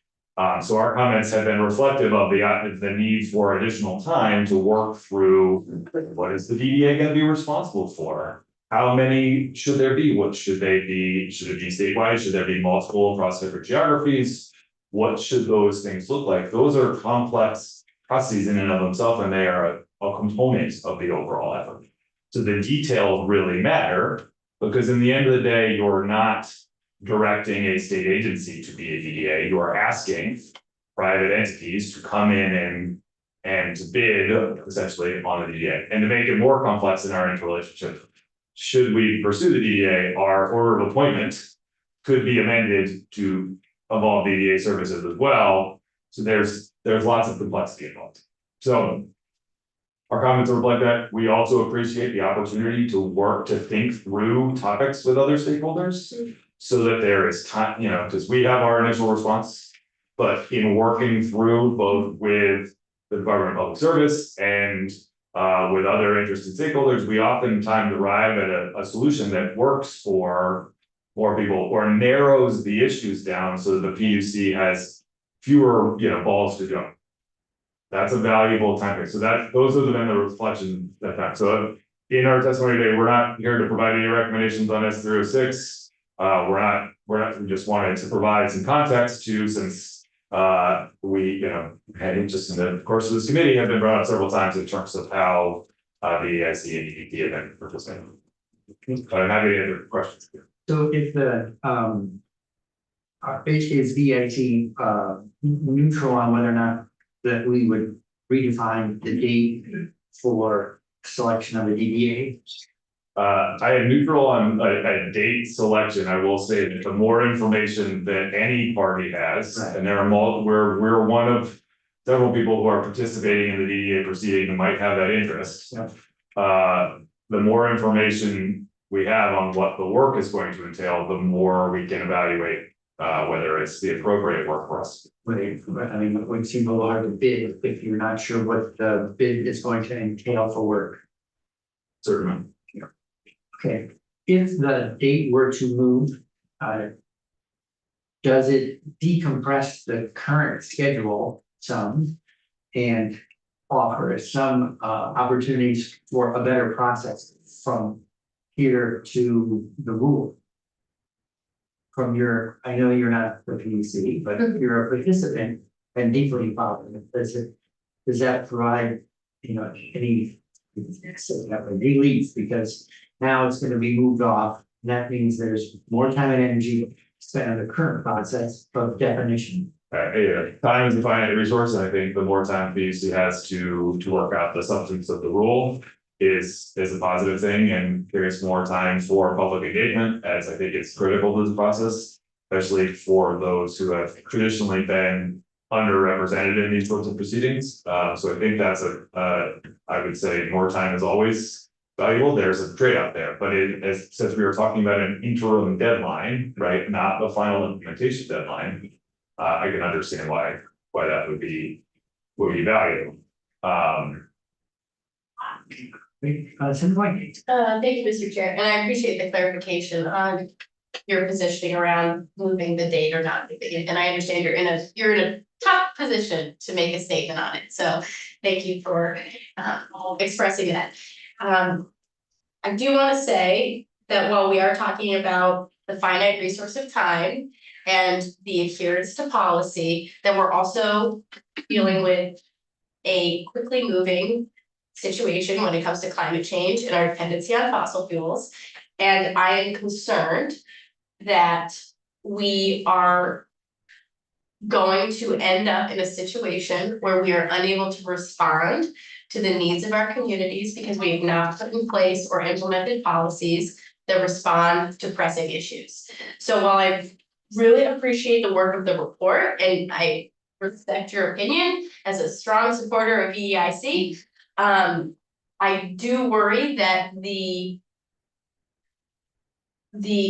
So our comments have been reflective of the need for additional time to work through what is the DDA going to be responsible for? How many should there be? What should they be? Should it be statewide? Should there be multiple across different geographies? What should those things look like? Those are complex processes in and of themselves, and they are a component of the overall effort. So the details really matter, because in the end of the day, you're not directing a state agency to be a DDA, you are asking private entities to come in and to bid essentially on the DDA. And to make it more complex in our interrelationship, should we pursue the DDA, our order of appointment could be amended to involve DDA services as well. So there's lots of complexity involved. So our comments reflect that. We also appreciate the opportunity to work to think through topics with other stakeholders, so that there is time, you know, because we have our initial response, but in working through both with the Department of Public Service and with other interested stakeholders, we oftentimes arrive at a solution that works for more people or narrows the issues down, so that the PUC has fewer, balls to jump. That's a valuable time frame. So those have been the reflections that. So in our testimony today, we're not here to provide any recommendations on S306. We just wanted to provide some context to, since we, had just in the course of this committee have been brought up several times in terms of how the EIC and EDP have been participating. But I'm happy to answer questions.
So if the, is VIT, neutral on whether or not that we would redefine the date for selection of a DDA?
I am neutral on a date selection. I will say that the more information that any party has,
Right.
and there are we're one of several people who are participating in the DDA proceeding who might have that interest.
Yeah.
The more information we have on what the work is going to entail, the more we can evaluate whether it's the appropriate work for us.
I mean, it would seem a little hard to bid if you're not sure what the bid is going to entail for work.
Certainly.
Okay, if the date were to move, does it decompress the current schedule some and offer some opportunities for a better process from here to the rule? From your, I know you're not the PUC, but you're a participant and deeply involved in it. Does that provide, any relief? Because now it's gonna be moved off, and that means there's more time and energy spent on the current process of definition.
Time is a finite resource, and I think the more time PUC has to work out the substance of the rule is a positive thing, and there's more time for public engagement, as I think it's critical to the process, especially for those who have traditionally been underrepresented in these sorts of proceedings. So I think that's I would say more time is always valuable. There's a trade-off there, but since we were talking about an interim deadline, right, not the final implementation deadline, I can understand why that would be valuable.
Something
Thank you, Mr. Chair, and I appreciate the clarification on your positioning around moving the date or not moving it. And I understand you're in a tough position to make a statement on it, so thank you for expressing that. I do want to say that while we are talking about the finite resource of time and the adherence to policy, that we're also dealing with a quickly moving situation when it comes to climate change and our dependency on fossil fuels. And I am concerned that we are going to end up in a situation where we are unable to respond to the needs of our communities because we have not put in place or implemented policies that respond to pressing issues. So while I really appreciate the work of the report and I respect your opinion as a strong supporter of EEIC, I do worry that the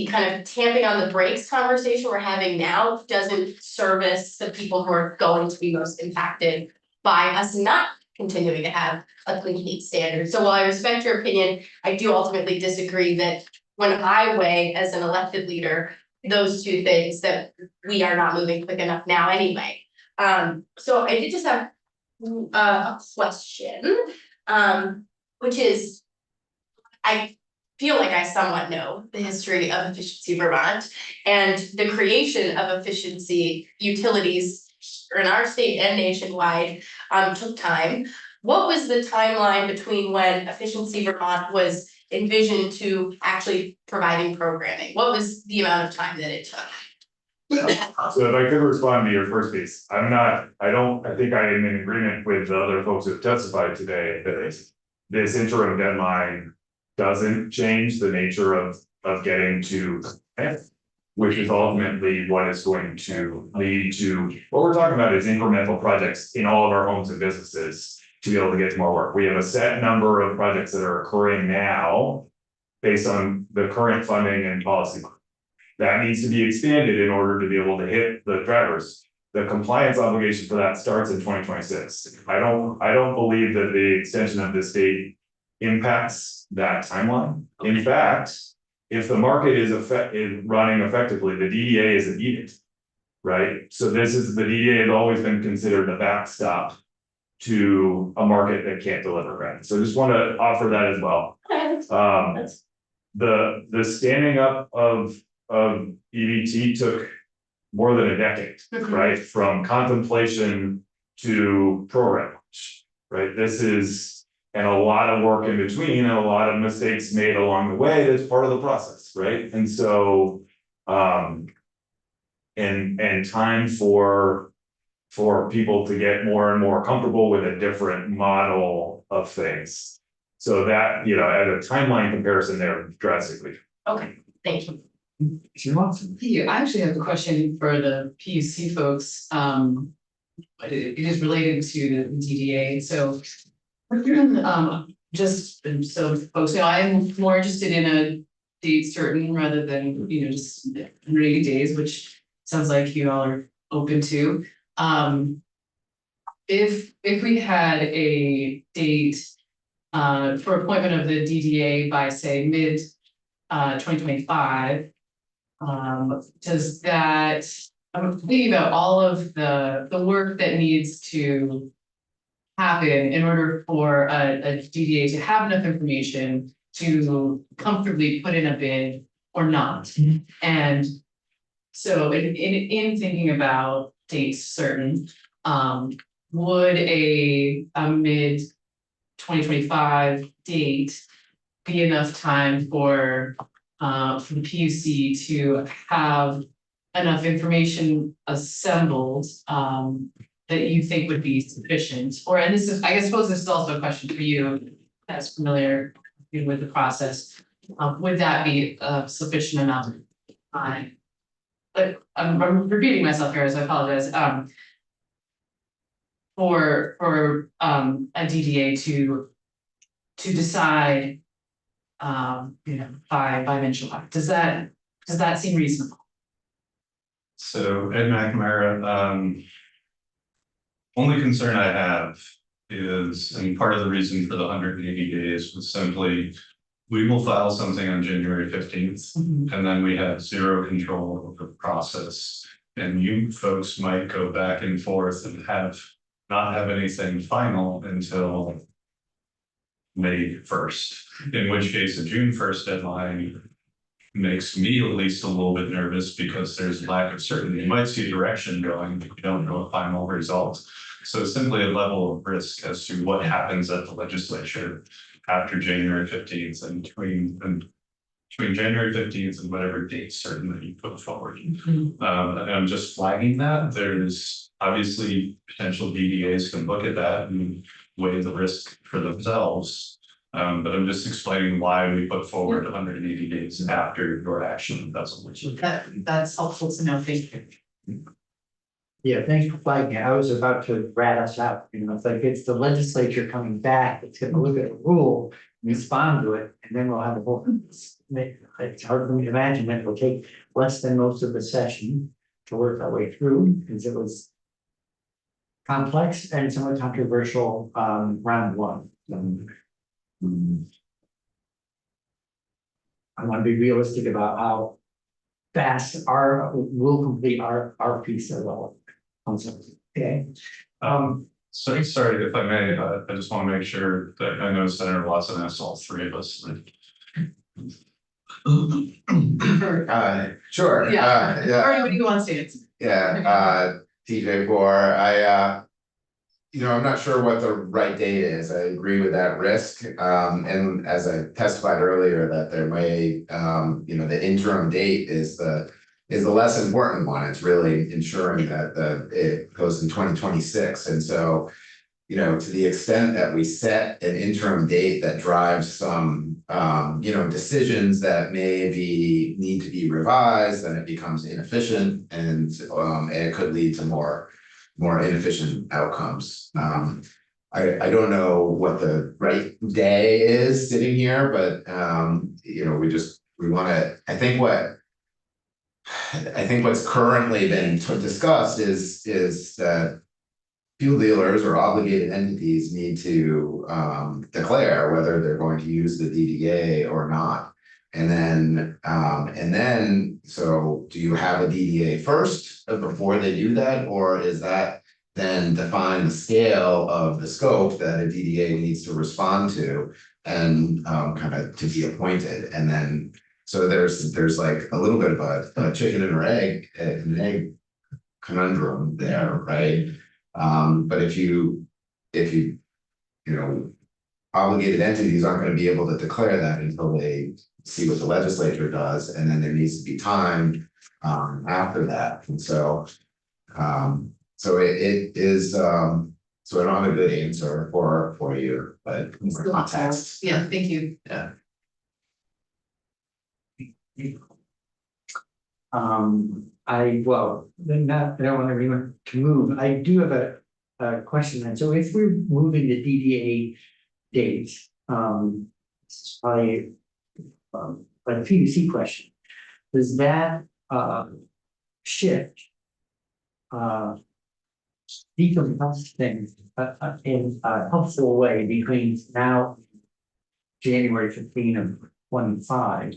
kind of tamping on the brakes conversation we're having now doesn't service the people who are going to be most impacted by us not continuing to have a clean heat standard. So while I respect your opinion, I do ultimately disagree that when I weigh as an elected leader, those two things, that we are not moving quick enough now anyway. So I did just have a question, which is, I feel like I somewhat know the history of Efficiency Vermont and the creation of efficiency utilities in our state and nationwide took time. What was the timeline between when Efficiency Vermont was envisioned to actually providing programming? What was the amount of time that it took?
So if I could respond to your first piece, I think I am in agreement with the other folks who have testified today that this interim deadline doesn't change the nature of getting to, which is ultimately what is going to lead to, what we're talking about is incremental projects in all of our homes and businesses to be able to get to more work. We have a set number of projects that are occurring now based on the current funding and policy. That needs to be expanded in order to be able to hit the drivers. The compliance obligation for that starts in 2026. I don't believe that the extension of this date impacts that timeline. In fact, if the market is running effectively, the DDA isn't needed. right? So the DDA has always been considered a backstop to a market that can't deliver rent. So just want to offer that as well.
That's-
The standing up of EVT took more than a decade, right? From contemplation to program, right? This is, and a lot of work in between and a lot of mistakes made along the way. That's part of the process, right? And so, and time for people to get more and more comfortable with a different model of things. So that, you know, as a timeline comparison there drastically.
Okay, thank you.
She wants to.
Yeah, I actually have a question for the PUC folks, but it is related to the DDA, so. Just so folks know, I'm more interested in a date certain rather than, you know, just 180 days, which sounds like you all are open to. If we had a date for appointment of the DDA by, say, mid 2025, does that, I'm thinking about all of the work that needs to happen in order for a DDA to have enough information to comfortably put in a bid or not. And so in thinking about dates certain, would a mid 2025 date be enough time for the PUC to have enough information assembled that you think would be sufficient? Or, and this is, I suppose this is also a question for you as familiar with the process. Would that be sufficient amount of time? But I'm repeating myself here, so I apologize. For a DDA to decide, you know, by mid July, does that seem reasonable?
So Ed McNamara, only concern I have is, and part of the reason for the 180 days was simply, we will file something on January 15th, and then we have zero control of the process. And you folks might go back and forth and not have anything final until May 1st, in which case a June 1st deadline makes me at least a little bit nervous because there's lack of certainty. You might see direction going, but you don't know a final result. So simply a level of risk as to what happens at the legislature after January 15th and between January 15th and whatever date certain that you put forward. And I'm just flagging that. There's obviously potential DDAs can look at that and weigh the risk for themselves. But I'm just explaining why we put forward 180 days after your action. That's
helpful to know. Thank you.
Yeah, thanks for flagging it. I was about to rat us out, you know, it's like it's the legislature coming back, it's gonna look at the rule, respond to it, and then we'll have a whole. It's hard for me to imagine that it will take less than most of the session to work our way through, because it was complex and somewhat controversial, round one. I want to be realistic about how fast we'll complete our piece of all concepts. Okay.
So sorry if I may, I just want to make sure that I know Senator Watson asked all three of us.
Sure.
Yeah. Or do you want to say it?
Yeah, TJ Bohr, I'm not sure what the right date is. I agree with that risk. And as I testified earlier, that there may, the interim date is the less important one. It's really ensuring that it goes in 2026. And so, to the extent that we set an interim date that drives some, decisions that need to be revised, then it becomes inefficient and it could lead to more inefficient outcomes. I don't know what the right day is sitting here, but we want to, I think what's currently been discussed is that fuel dealers or obligated entities need to declare whether they're going to use the DDA or not. And then So do you have a DDA first before they do that, or is that then define the scale of the scope that a DDA needs to respond to and kind of to be appointed? And then, so there's like a little bit of a chicken and an egg conundrum there, right? But if you obligated entities aren't going to be able to declare that until they see what the legislature does, and then there needs to be time after that. And so it is so I don't have a good answer for you, but more context.
Yeah, thank you.
Yeah.
I don't want everyone to move. I do have a question. And so if we're moving the DDA date, this is probably a PUC question. Does that shift decompress things in a helpful way between now and January 15 of 25?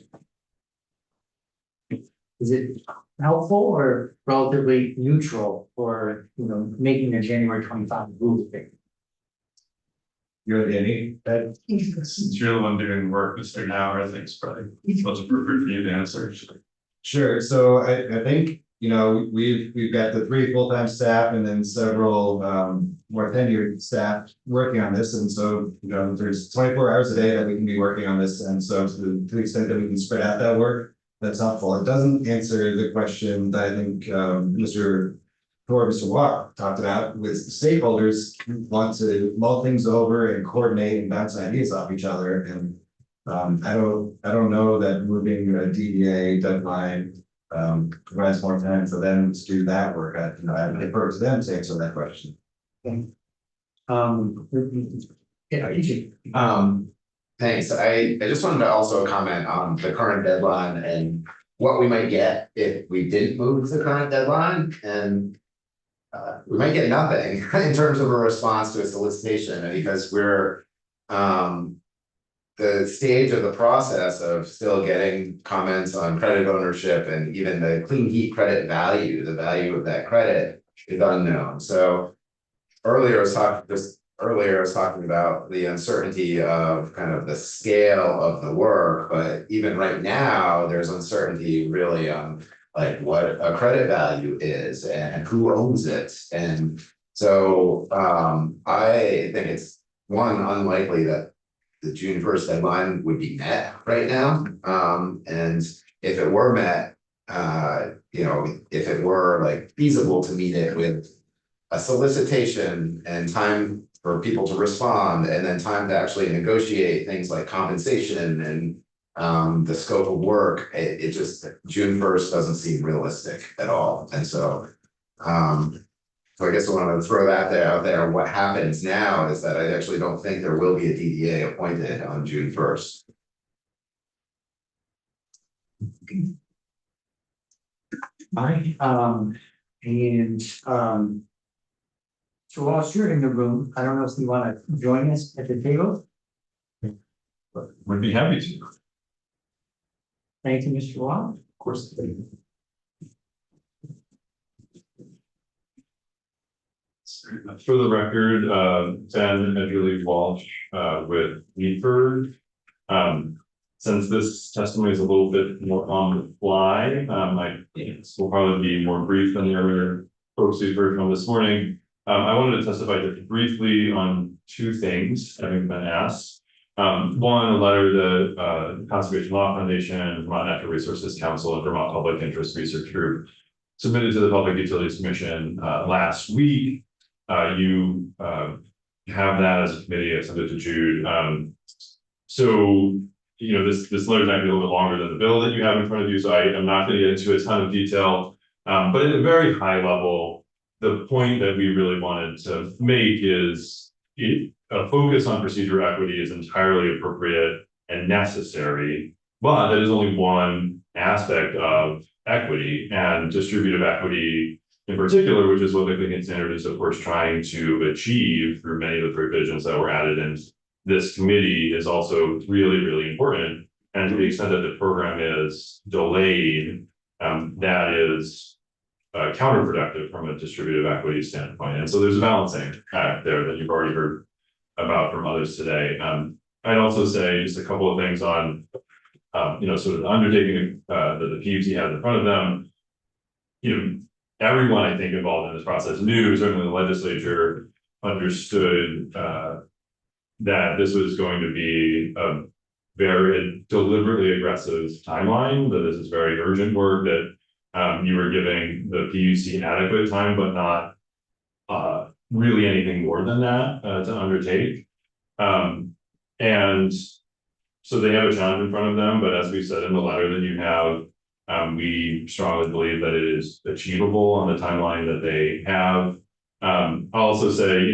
Is it helpful or relatively neutral for, making the January 25 rule thing?
You're the any, that,
Since you're the one doing work, Mr. Now, I think it's probably most appropriate for you to answer.
sure, so I think, we've got the 3 full-time staff and then several more tenured staff working on this, and so, there's 24 hours a day that we can be working on this, and so to the extent that we can spread out that work, that's helpful. It doesn't answer the question that I think Mr. Watt talked about with stakeholders who want to mull things over and coordinate and bounce ideas off each other. And I don't know that moving a DDA deadline provides more time for them to do that work. I defer to them to answer that question.
Thanks. I just wanted to also comment on the current deadline and what we might get if we didn't move the current deadline. And we might get nothing in terms of a response to a solicitation, because we're the stage of the process of still getting comments on credit ownership and even the clean heat credit value, the value of that credit is unknown. So earlier I was talking about the uncertainty of kind of the scale of the work, but even right now, there's uncertainty really on like what a credit value is and who owns it. And so I think it's unlikely that the June 1st deadline would be met right now. And if it were met, if it were like feasible to meet it with a solicitation and time for people to respond, and then time to actually negotiate things like compensation and the scope of work, it just June 1st doesn't seem realistic at all. And so I guess I want to throw that out there. What happens now is that I actually don't think there will be a DDA appointed on June 1st.
Right, so whilst you're in the room, I don't know if you want to join us at the table.
Would be happy to. Of
Thank you, Mr. Watt.
course. For the record, Ben and Julie Walsh with Meadford. Since this testimony is a little bit more on the fly, will probably be more brief than the other folks who've heard from this morning. I wanted to testify just briefly on 2 things having been asked. One, a letter to the Conservation Law Foundation, Vermont Natural Resources Council, and Vermont Public Interest Research Group submitted to the Public Utilities Commission last week. You have that as a committee. I sent it to Jude. So this letter might be a little bit longer than the bill that you have in front of you, so I'm not going to get into a ton of detail. But at a very high level, the point that we really wanted to make is a focus on procedural equity is entirely appropriate and necessary, but that is only one aspect of equity, and distributive equity in particular, which is what the Clean Heat Standard is, of course, trying to achieve through many of the provisions that were added in this committee, is also really, really important. And to the extent that the program is delayed,
that is counterproductive from a distributive equity standpoint. And so there's a balancing act there that you've already heard about from others today. I'd also say just a couple of things on, sort of the undertaking that the PUC has in front of them. Everyone I think involved in this process knew, certainly the legislature understood that this was going to be a very deliberately aggressive timeline, that this is very urgent work, that you were giving the PUC adequate time, but not really anything more than that to undertake. And so they have a challenge in front of them, but as we said in the letter that you have, we strongly believe that it is achievable on the timeline that they have. I'll also say,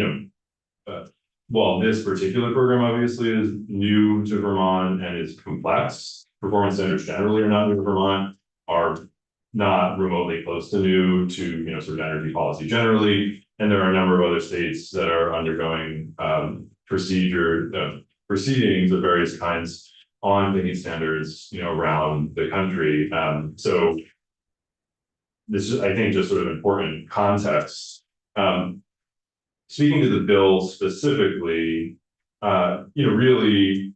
while this particular program obviously is new to Vermont and is complex, performance standards generally are not new to Vermont, are not remotely close to new to, sort of energy policy generally. And there are a number of other states that are undergoing proceedings of various kinds on thinking standards, around the country. So this is, I think, just sort of important context. Speaking to the bill specifically, really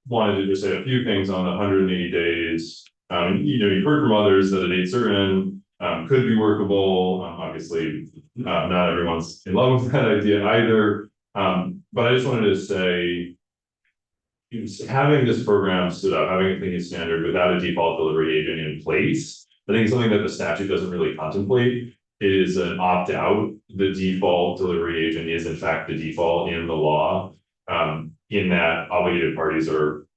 wanted to just say a few things on the 180 days. You've heard from others that a date certain could be workable. Obviously, not everyone's in love with that idea either. But I just wanted to say, having this program stood up, having a thinking standard without a default delivery agent in place, I think something that the statute doesn't really contemplate. It is an opt-out. The default delivery agent is in fact the default in the law, in that obligated parties are,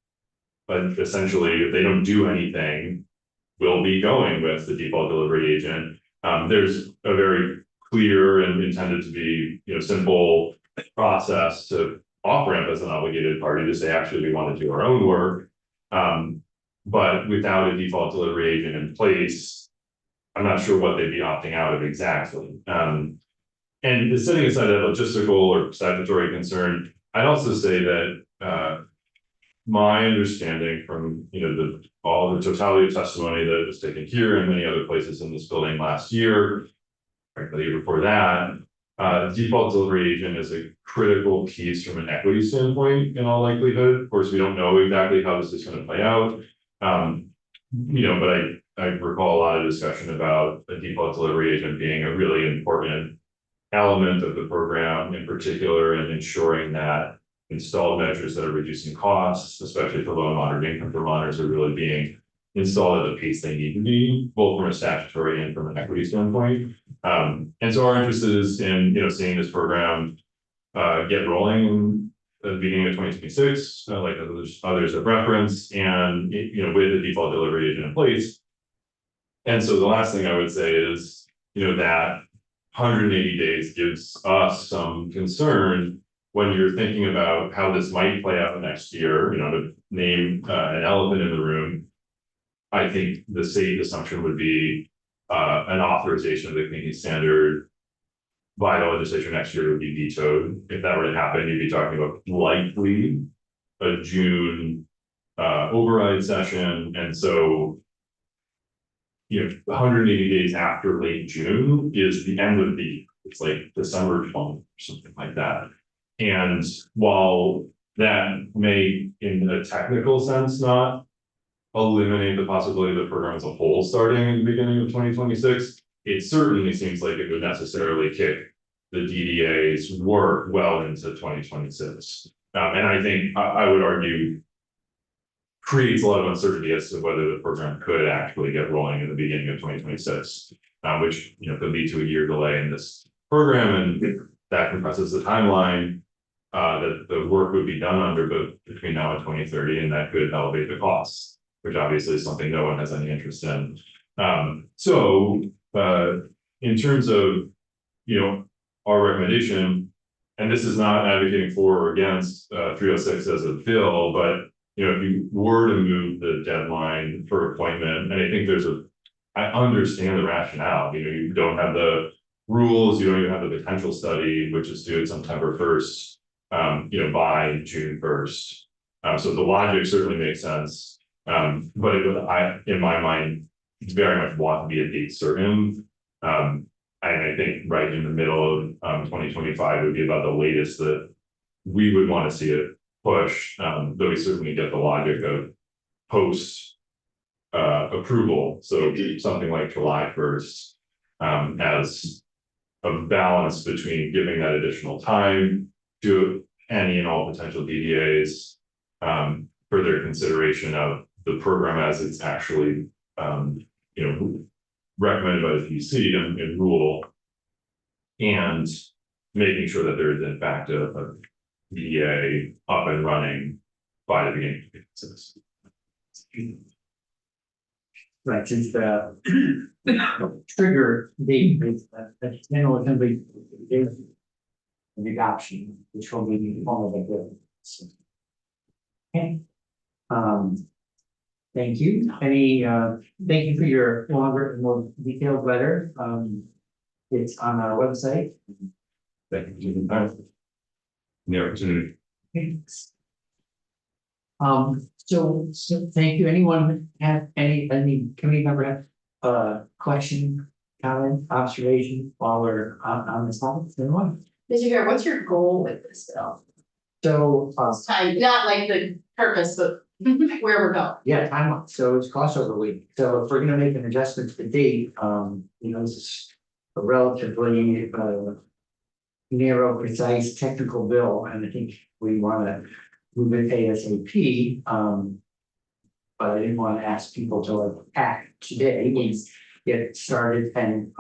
but essentially, if they don't do anything, will be going with the default delivery agent. There's a very clear and intended to be, simple process to off-ramp as an obligated party to say, actually, we want to do our own work. But without a default delivery agent in place, I'm not sure what they'd be opting out of exactly. And setting aside that logistical or statutory concern, I'd also say that my understanding from all the totality of testimony that was taken here and many other places in this building last year, frankly, before that, default delivery agent is a critical piece from an equity standpoint in all likelihood. Of course, we don't know exactly how this is going to play out. But I recall a lot of discussion about a default delivery agent being a really important element of the program, in particular in ensuring that installed measures that are reducing costs, especially for low and moderate income Vermonters, are really being installed at the pace they need to be, both from a statutory and from an equity standpoint. And so our interest is in seeing this program get rolling at the beginning of 2026, like others have referenced, and with the default delivery agent in place. And so the last thing I would say is, that 180 days gives us some concern when you're thinking about how this might play out next year, to name an elephant in the room. I think the safe assumption would be an authorization of the thinking standard by the legislature next year would be vetoed. If that were to happen, you'd be talking about likely a June override session. And so 180 days after late June is the end of it's like December 12th or something like that. And while that may, in a technical sense, not eliminate the possibility of the program as a whole starting in the beginning of 2026, it certainly seems like it would necessarily kick the DDA's work well into 2026. And I think I would argue creates a lot of uncertainty as to whether the program could actually get rolling in the beginning of 2026, which could lead to a year delay in this program, and that compresses the timeline that the work would be done under, but between now and 2030, and that could elevate the costs, which obviously is something no one has any interest in. So in terms of our recommendation, and this is not advocating for or against 306 as a bill, but if you were to move the deadline for appointment, and I think I understand the rationale, you don't have the rules, you don't even have the potential study, which is due September 1st, by June 1st. So the logic certainly makes sense. But in my mind, very much want to be a date certain. And I think right in the middle of 2025 would be about the latest that we would want to see it push, though we certainly get the logic of post approval, so something like July 1st, as a balance between giving that additional time to any and all potential DDAs, for their consideration of the program as it's actually, recommended by the PC and rule, and making sure that there is in fact a DDA up and running by the beginning of the process.
Right, since the trigger date is the general assembly is the adoption, which will be one of the good. Okay. Thank you. Thank you for your longer and more detailed letter. It's on our website.
Thank you for the time. The opportunity.
Thanks. So thank you. Anyone have any committee member have question, comment, observation while we're on this topic? Anyone?
Mr. Chair, what's your goal with this bill?
So,
Time, not like the purpose, but where we're going.
yeah, time up. So it's crossover week. So if we're gonna make an adjustment to the date, this is a relatively narrow, precise, technical bill, and I think we wanna move it ASAP. But I didn't want to ask people to like act today, means get started and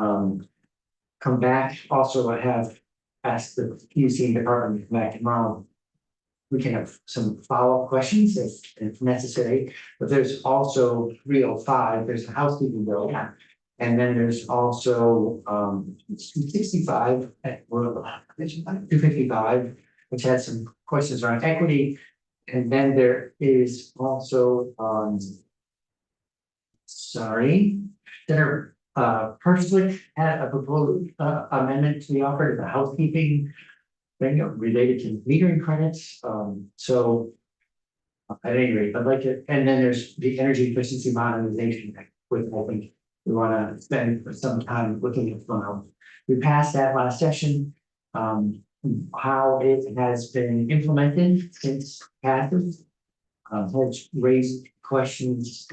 come back. Also, I have asked the PUC department to come back tomorrow. We can have some follow-up questions if necessary, but there's also 305, there's a housekeeping bill. And then there's also 265 at 255, which has some questions around equity. And then there is also Senator Perswick had a proposed amendment to the offer to the housekeeping thing related to metering credits. So at any rate, I'd like to, and then there's the energy efficiency modernization with, I think we want to spend some time looking at now. We passed that last session. How it has been implemented since passage has raised questions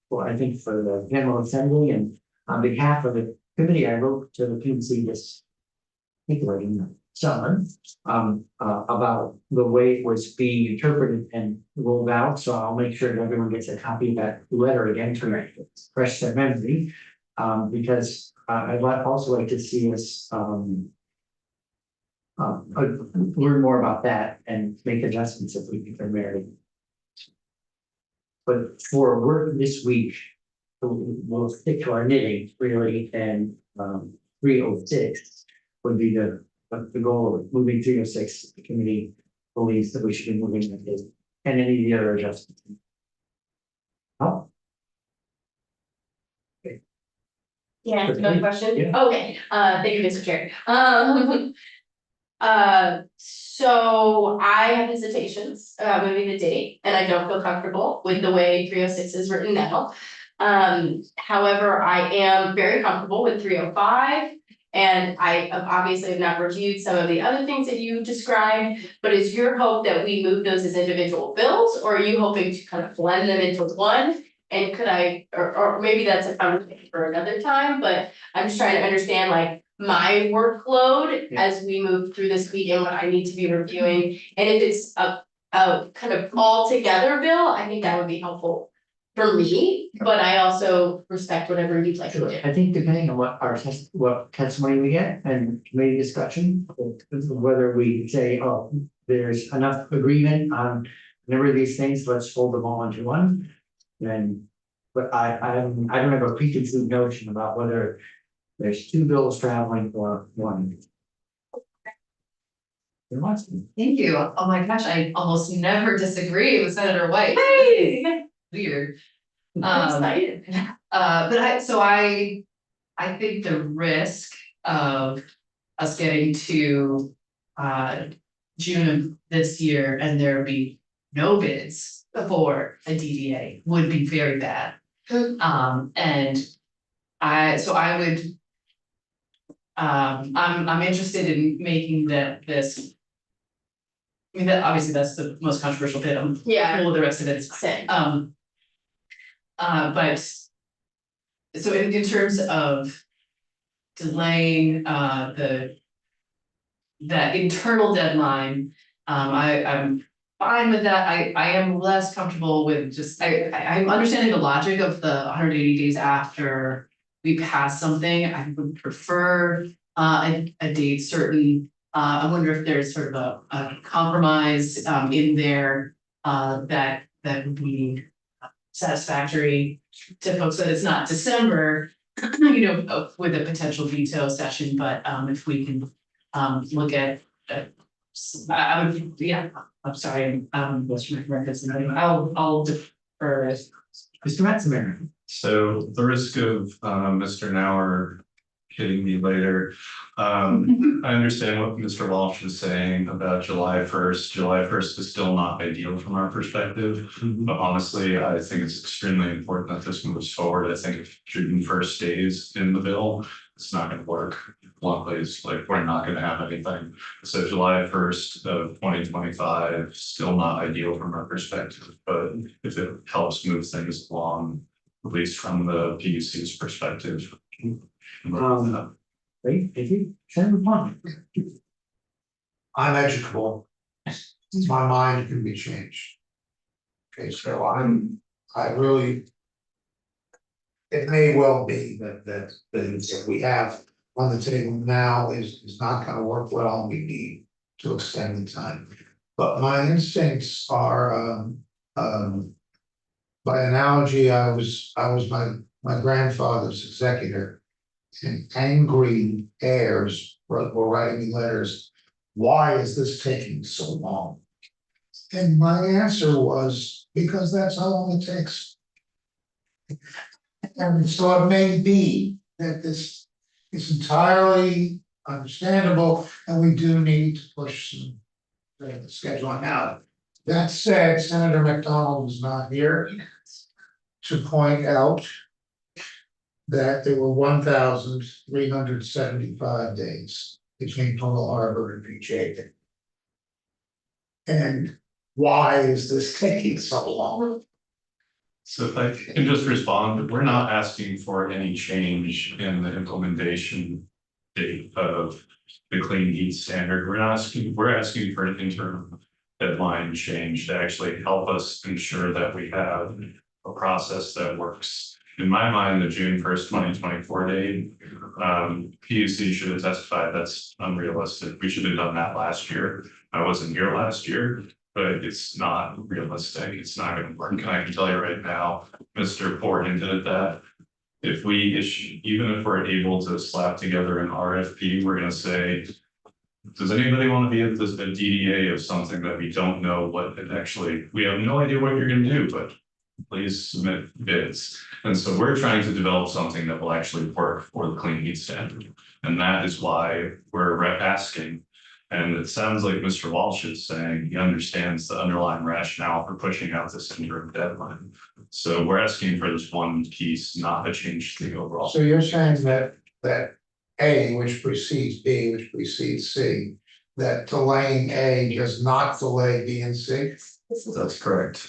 for, I think, for the General Assembly, and on behalf of the committee, I wrote to the PUC this, I think in the summer, about the way it was being interpreted and rolled out. So I'll make sure that everyone gets a copy of that letter again to refresh their memory, because I'd also like to see us learn more about that and make adjustments if we think they're married. But for work this week, we'll stick to our knitting really, and 306 would be the goal of moving 306. The committee believes that we should be moving it, and any of the other adjustments. Oh.
Yeah, another question?
Yeah.
Okay, thank you, Mr. Chair. So I have hesitations about moving the date, and I don't feel comfortable with the way 306 is written now. However, I am very comfortable with 305. And I obviously have not reviewed some of the other things that you described, but is your hope that we move those as individual bills, or are you hoping to kind of blend them into one? And could I, or maybe that's a conversation for another time, but I'm just trying to understand like my workload as we move through this week and what I need to be reviewing. And if it's a kind of all together bill, I think that would be helpful for me, but I also respect whatever you'd like to do.
I think depending on what testimony we get and committee discussion, whether we say, oh, there's enough agreement on a number of these things, let's fold them all into one. Then, but I don't have a preconceived notion about whether there's two bills traveling or one.
Thank you. Oh my gosh, I almost never disagree with Senator White.
Hey!
Weird.
I'm excited.
But I think the risk of us getting to June of this year and there be no bids for a DDA would be very bad. And So I would. I'm interested in making this. I mean, that obviously that's the most controversial bit,
Yeah,
all of the rest of it is
same.
but. So in terms of delaying that internal deadline, I'm fine with that. I am less comfortable with just, I'm understanding the logic of the 180 days after we pass something. I would prefer a date certain. I wonder if there's sort of a compromise in there that would be satisfactory to folks, that it's not December, you know, with a potential veto session, but if we can look at. I would, yeah, I'm sorry, what's my records, I'll defer it.
Mr. Metzinger.
So the risk of Mr. Nauer hitting me later. I understand what Mr. Walsh is saying about July 1st. July 1st is still not ideal from our perspective. But honestly, I think it's extremely important that this moves forward. I think if June 1st stays in the bill, it's not gonna work. Bluntly, it's like, we're not gonna have anything. So July 1st of 2025, still not ideal from our perspective, but if it helps move things along, at least from the PUC's perspective.
Great, thank you. Senator Pond.
I'm educable. My mind can be changed. Okay, so I really. It may well be that what we have on the table now is not gonna work well, and we need to extend the time. But my instincts are, by analogy, I was my grandfather's executor. And angry heirs were writing me letters, why is this taking so long? And my answer was, because that's how long it takes. And so it may be that this is entirely understandable, and we do need to push some scheduling out. That said, Senator McDonald is not here to point out that there were 1,375 days between Pearl Harbor and Beach Haven. And why is this taking so long?
So if I can just respond, we're not asking for any change in the implementation date of the clean heat standard. We're asking for an interim deadline change to actually help us ensure that we have a process that works. In my mind, the June 1st, 2024 date, PUC should have testified that's unrealistic. We should have done that last year. I wasn't here last year, but it's not realistic. It's not gonna work. And I can tell you right now, Mr. Ford hinted at that. If we issue, even if we're able to slap together an RFP, we're gonna say, does anybody want to be at this, a DDA of something that we don't know what it actually, we have no idea what you're gonna do, but please submit bids. And so we're trying to develop something that will actually work for the clean heat standard. And that is why we're asking. And it sounds like Mr. Walsh is saying he understands the underlying rationale for pushing out this interim deadline. So we're asking for this one piece, not a change to the overall.
So you're saying that A, which precedes B, which precedes C, that delaying A does not delay B and C?
That's correct.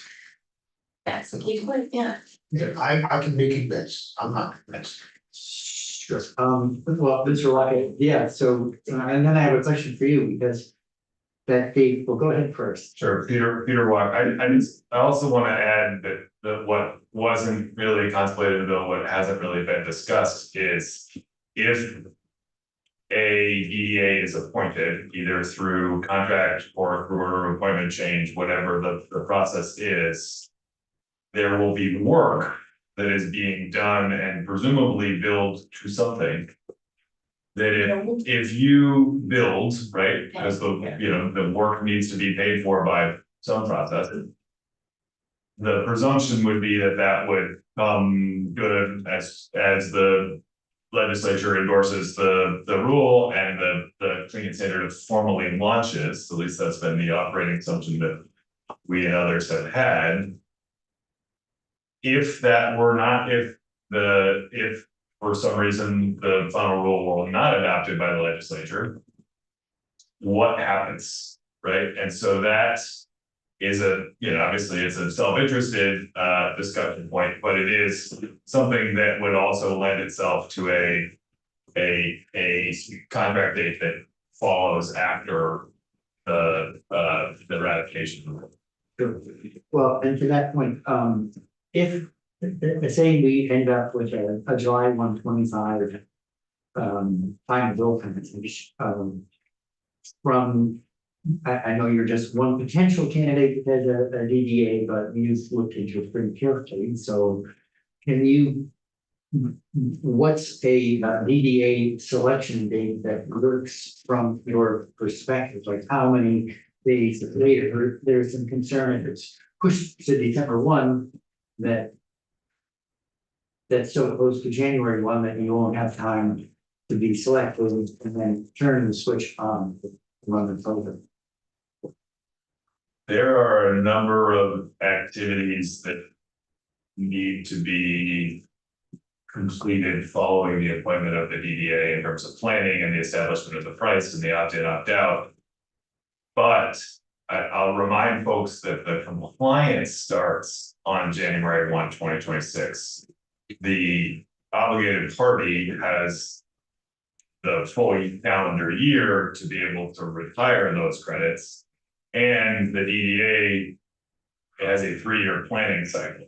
That's the key point, yeah.
Yeah, I can be convinced, I'm not convinced.
Sure. Well, Mr. Lockett, yeah, so, and then I have a question for you, because that date, well, go ahead first.
Sure, Peter Walk, I also want to add that what wasn't really contemplated in the bill, what hasn't really been discussed is if a DDA is appointed either through contract or through order of appointment change, whatever the process is, there will be work that is being done and presumably billed to something. That if you build, right, because the work needs to be paid for by some process. The presumption would be that would come good as the legislature endorses the rule and the clean heat standard formally launches. At least that's been the operating assumption that we and others have had. If that were not, if for some reason, the final rule will not adopted by the legislature. What happens, right? And so that is obviously it's a self-interested discussion point, but it is something that would also lend itself to a contract date that follows after the ratification.
Well, and to that point, if, say we end up with a July 125. Final bill package, from, I know you're just one potential candidate as a DDA, but you've looked into it pretty carefully, so can you? What's a DDA selection date that works from your perspective, like how many days later? There's some concern if it's pushed to December 1, that that's so close to January 1 that you won't have time to be selected and then turn the switch on to run the program.
There are a number of activities that need to be completed following the appointment of the DDA in terms of planning and the establishment of the price and the opt-in, opt-out. But I'll remind folks that the compliance starts on January 1, 2026. The obligated party has the full calendar year to be able to retire those credits. And the DDA has a 3-year planning cycle.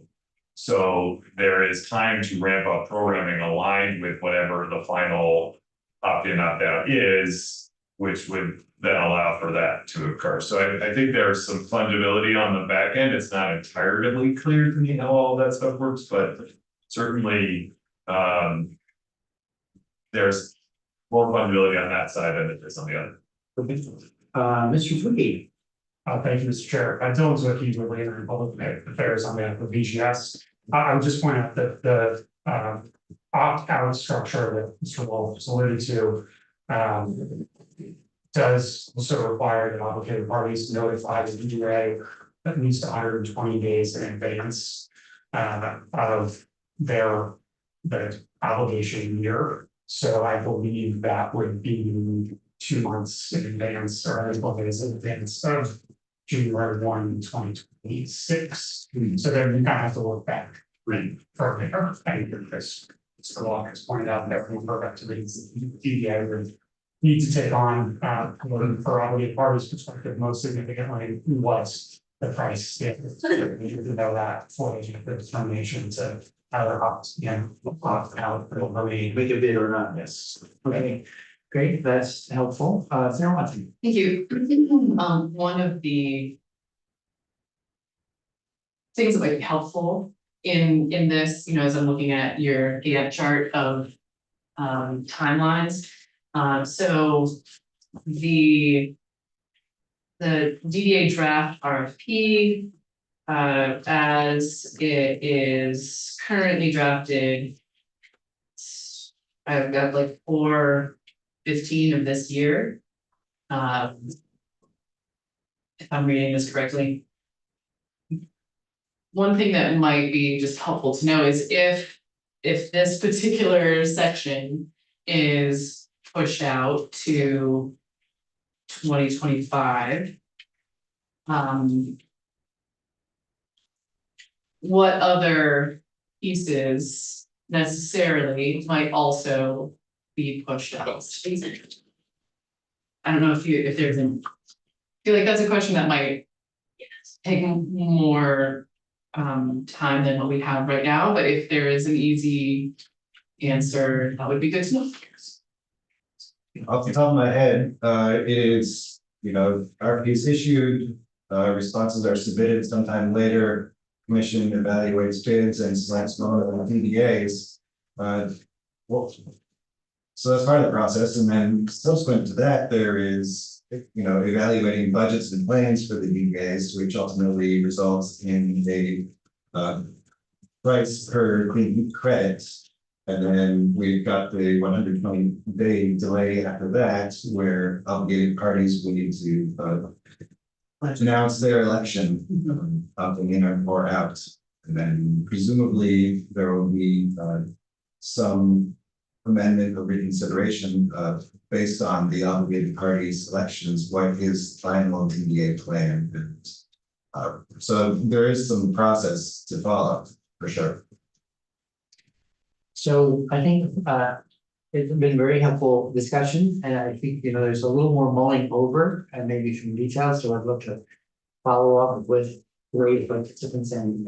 So there is time to ramp up programming aligned with whatever the final opt-in, opt-out is, which would then allow for that to occur. So I think there's some fungibility on the back end. It's not entirely clear to me how all that stuff works, but certainly there's more fungibility on that side than it is on the other.
Mr. Twiggy.
Thank you, Mr. Chair. Dylan Zwicky with Labor and Public Affairs on behalf of VGS. I would just point out that the opt-out structure that Mr. Wolf just alluded to does also require that obligated parties notify the DDA at least 120 days in advance of the obligation year. So I believe that would be 2 months in advance or as long as in advance of January 1, 2026. So then you kind of have to look back from there. I think this Mr. Locke has pointed out that we go back to the DDA would need to take on for obligated parties perspective most significantly was the price. You know that for the determination to either opt out or
Make a bid or not, yes. Okay, great, that's helpful. Sarah Watson.
Thank you. One of the things that might be helpful in this, as I'm looking at your Gantt chart of timelines. So the DDA draft RFP, as it is currently drafted, I've got like 4/15 of this year. If I'm reading this correctly. One thing that might be just helpful to know is if this particular section is pushed out to 2025. What other pieces necessarily might also be pushed out? I don't know if there's I feel like that's a question that might take more time than what we have right now, but if there is an easy answer, that would be good to know.
Off the top of my head, it is, RFP is issued, responses are submitted sometime later. Commission evaluates bids and selects one of the DDAs. So that's part of the process, and then subsequent to that, there is, evaluating budgets and plans for the DDAs, which ultimately results in a price per clean credit. And then we've got the 120-day delay after that, where obligated parties will need to announce their election, opting in or out. And then presumably there will be some amendment or reconsideration based on the obligated parties' elections, what is final DDA plan? And, so there is some process to follow, for sure.
So I think it's been very helpful discussion, and I think, there's a little more mulling over and maybe some details, so I'd love to follow up with great participants and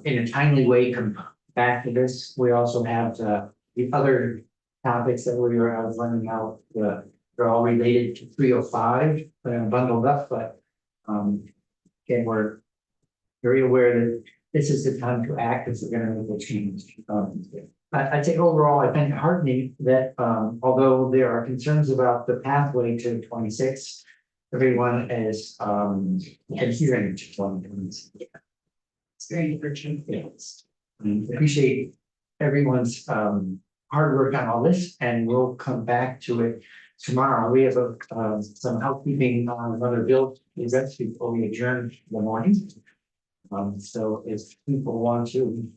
in a timely way come back to this. We also have the other topics that we were running out, they're all related to 305, bundled up, but again, we're very aware that this is the time to act if we're gonna make a change. I think overall, I find it heartening that although there are concerns about the pathway to 26, everyone is adhering to 26.
It's very encouraging.
Yes. Appreciate everyone's hard work on all this, and we'll come back to it tomorrow. We have some housekeeping on another bill, the rest before we adjourn in the morning. So if people want to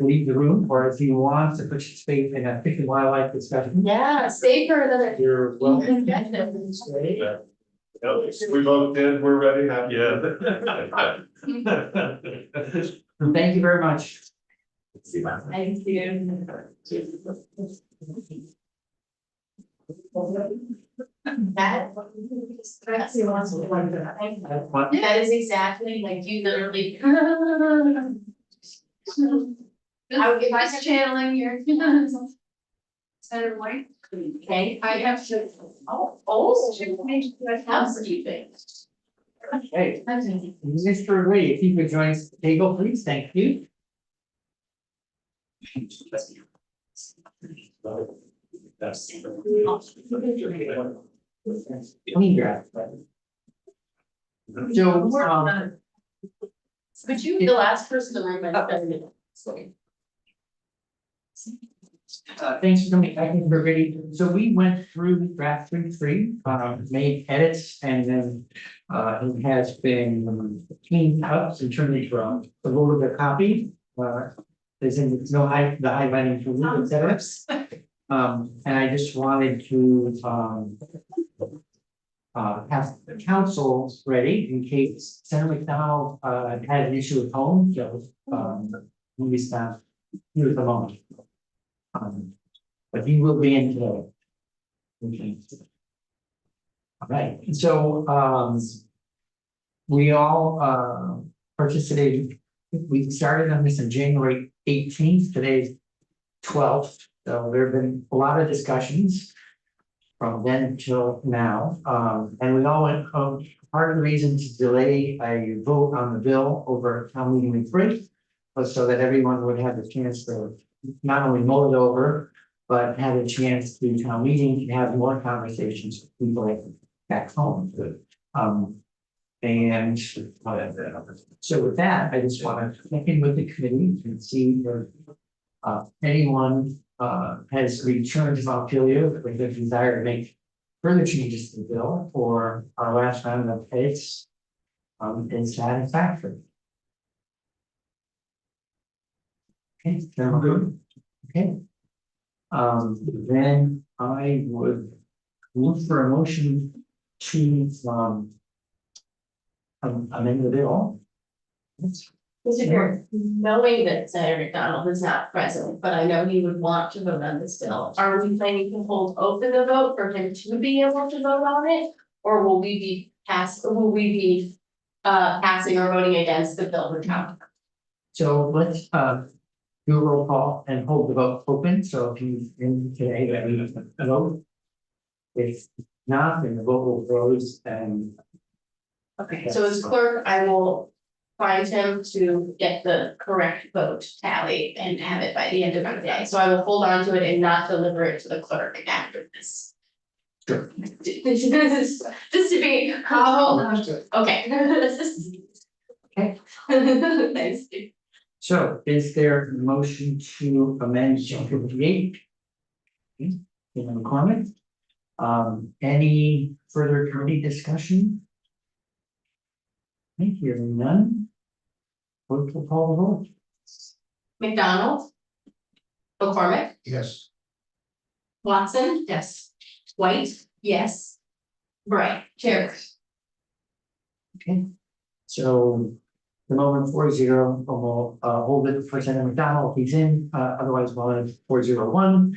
leave the room, or if you want to participate in a fish and wildlife discussion,
Yeah, stay for another.
you're welcome.
We both did, we're ready, not yet.
Thank you very much.
Thank you. That. That is exactly like you literally. If I was channeling your. Senator White. Okay, I have to. Housekeeping.
Okay, Mr. Lee, if you could join us at the table, please, thank you. Clean draft. So,
But you, the last person to remember.
thanks for coming, I think we're ready. So we went through draft 3, made edits, and then it has been cleaned up in terms of the vote of the copy. There's no the highlighting to leave, et cetera. And I just wanted to have the council ready in case Senator McDonald had an issue at home, so he's not here at the moment. But he will be in today. Okay. All right, so we all participated. We started on this on January 18th, today's 12th. So there have been a lot of discussions from then till now. And we all went, part of the reason to delay a vote on the bill over town meeting week 3 was so that everyone would have the chance to not only mull it over, but have a chance to town meeting to have more conversations with people back home. And so with that, I just want to check in with the committee and see if anyone has returned to Montpelier with a desire to make further changes to the bill, or our last round of edits is satisfactory. Okay, okay. Then I would look for a motion to amend the bill.
Mr. Chair, knowing that Senator McDonald is not present, but I know he would want to vote on this bill, are we planning to hold open the vote for him to be able to vote on it? Or will we be passing or voting against the bill for town?
So let's do a roll call and hold the vote open, so if you in today that we vote. If not, then the vote will close and.
Okay, so as clerk, I will find him to get the correct vote tally and have it by the end of the day. So I will hold on to it and not deliver it to the clerk after this.
Sure.
Just to be,
I'll hold on to it.
okay.
Okay.
Thanks.
So is there a motion to amend 58? Okay, McCormick. Any further committee discussion? Thank you, none. Clerk will call the vote.
McDonald, McCormick,
Yes.
Watson,
Yes.
White, yes. Bright, Chair.
Okay, so the moment 4-0, we'll hold it for Senator McDonald, if he's in, otherwise we'll have 4-1.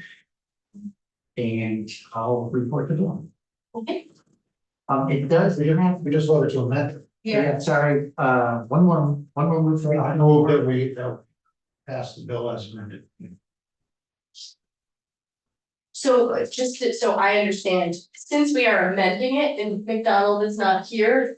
And I'll report the bill.
Okay.
It does, they don't have,
We just voted to amend it.
yeah, sorry, one more move for.
I know that we passed the bill as amended.
So so I understand, since we are amending it and McDonald is not here.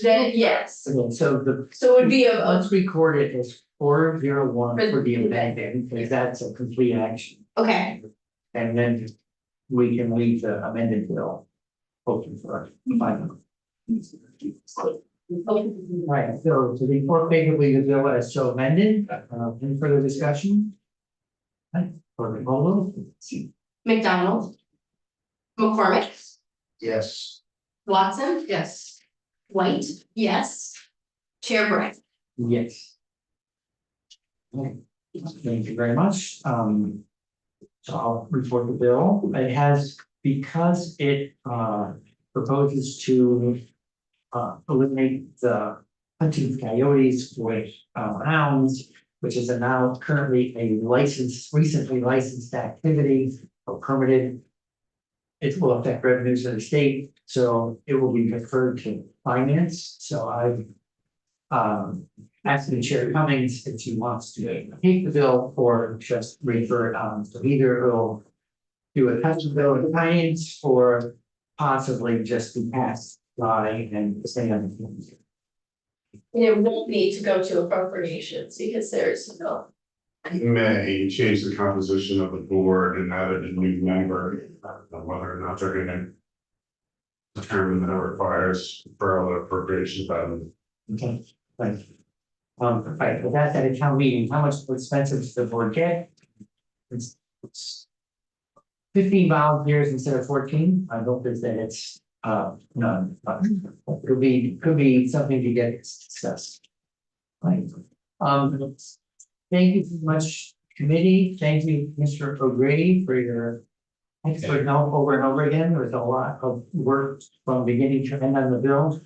Then yes,
Okay, so the,
so it would be a,
let's record it as 4-1 for the amendment, because that's a complete action.
okay,
And then we can leave the amended bill open for final. Right, so to report favorably the bill as so amended, any further discussion? Right, for the whole,
McDonald. McCormick,
Yes.
Watson,
Yes.
White, yes. Chair Bright.
yes. Okay, thank you very much, so I'll report the bill, it has, because it proposes to eliminate the hunting of coyotes with hounds, which is a now currently a licensed, recently licensed activity or permitted. It will affect revenues of the state, so it will be deferred to finance, so I've asking Chair Cummings if he wants to take the bill or just refer it on, so either it'll do a touch of bill in finance or possibly just be passed by and stay on the.
And it won't need to go to appropriations because there's no.
May change the composition of the board and add a new member, whether or not they're gonna determine that requires further appropriations by
Okay, thank you. Right, with that, at a town meeting, how much expensive does the board get? It's 15 volunteers instead of 14, I hope is that it's none, but could be something to get discussed. Right, thank you so much, committee, thank you, Mr. O'Grady, for your expert help over and over again, there was a lot of work from beginning to end on the bill.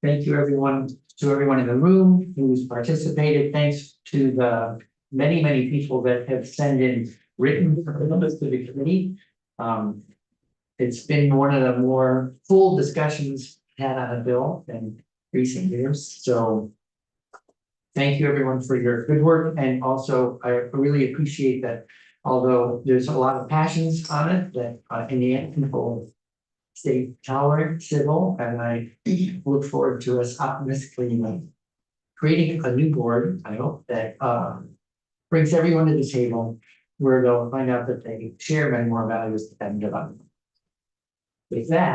Thank you, everyone, to everyone in the room who's participated. Thanks to the many people that have sent in written proposals to the committee. It's been one of the more full discussions had on a bill in recent years, so. Thank you, everyone, for your good work, and also I really appreciate that, although there's a lot of passions on it, that in the end, people stay tolerant, civil, and I look forward to us optimistically creating a new board, I hope that brings everyone to the table, where they'll find out that they share many more values than divide. With that.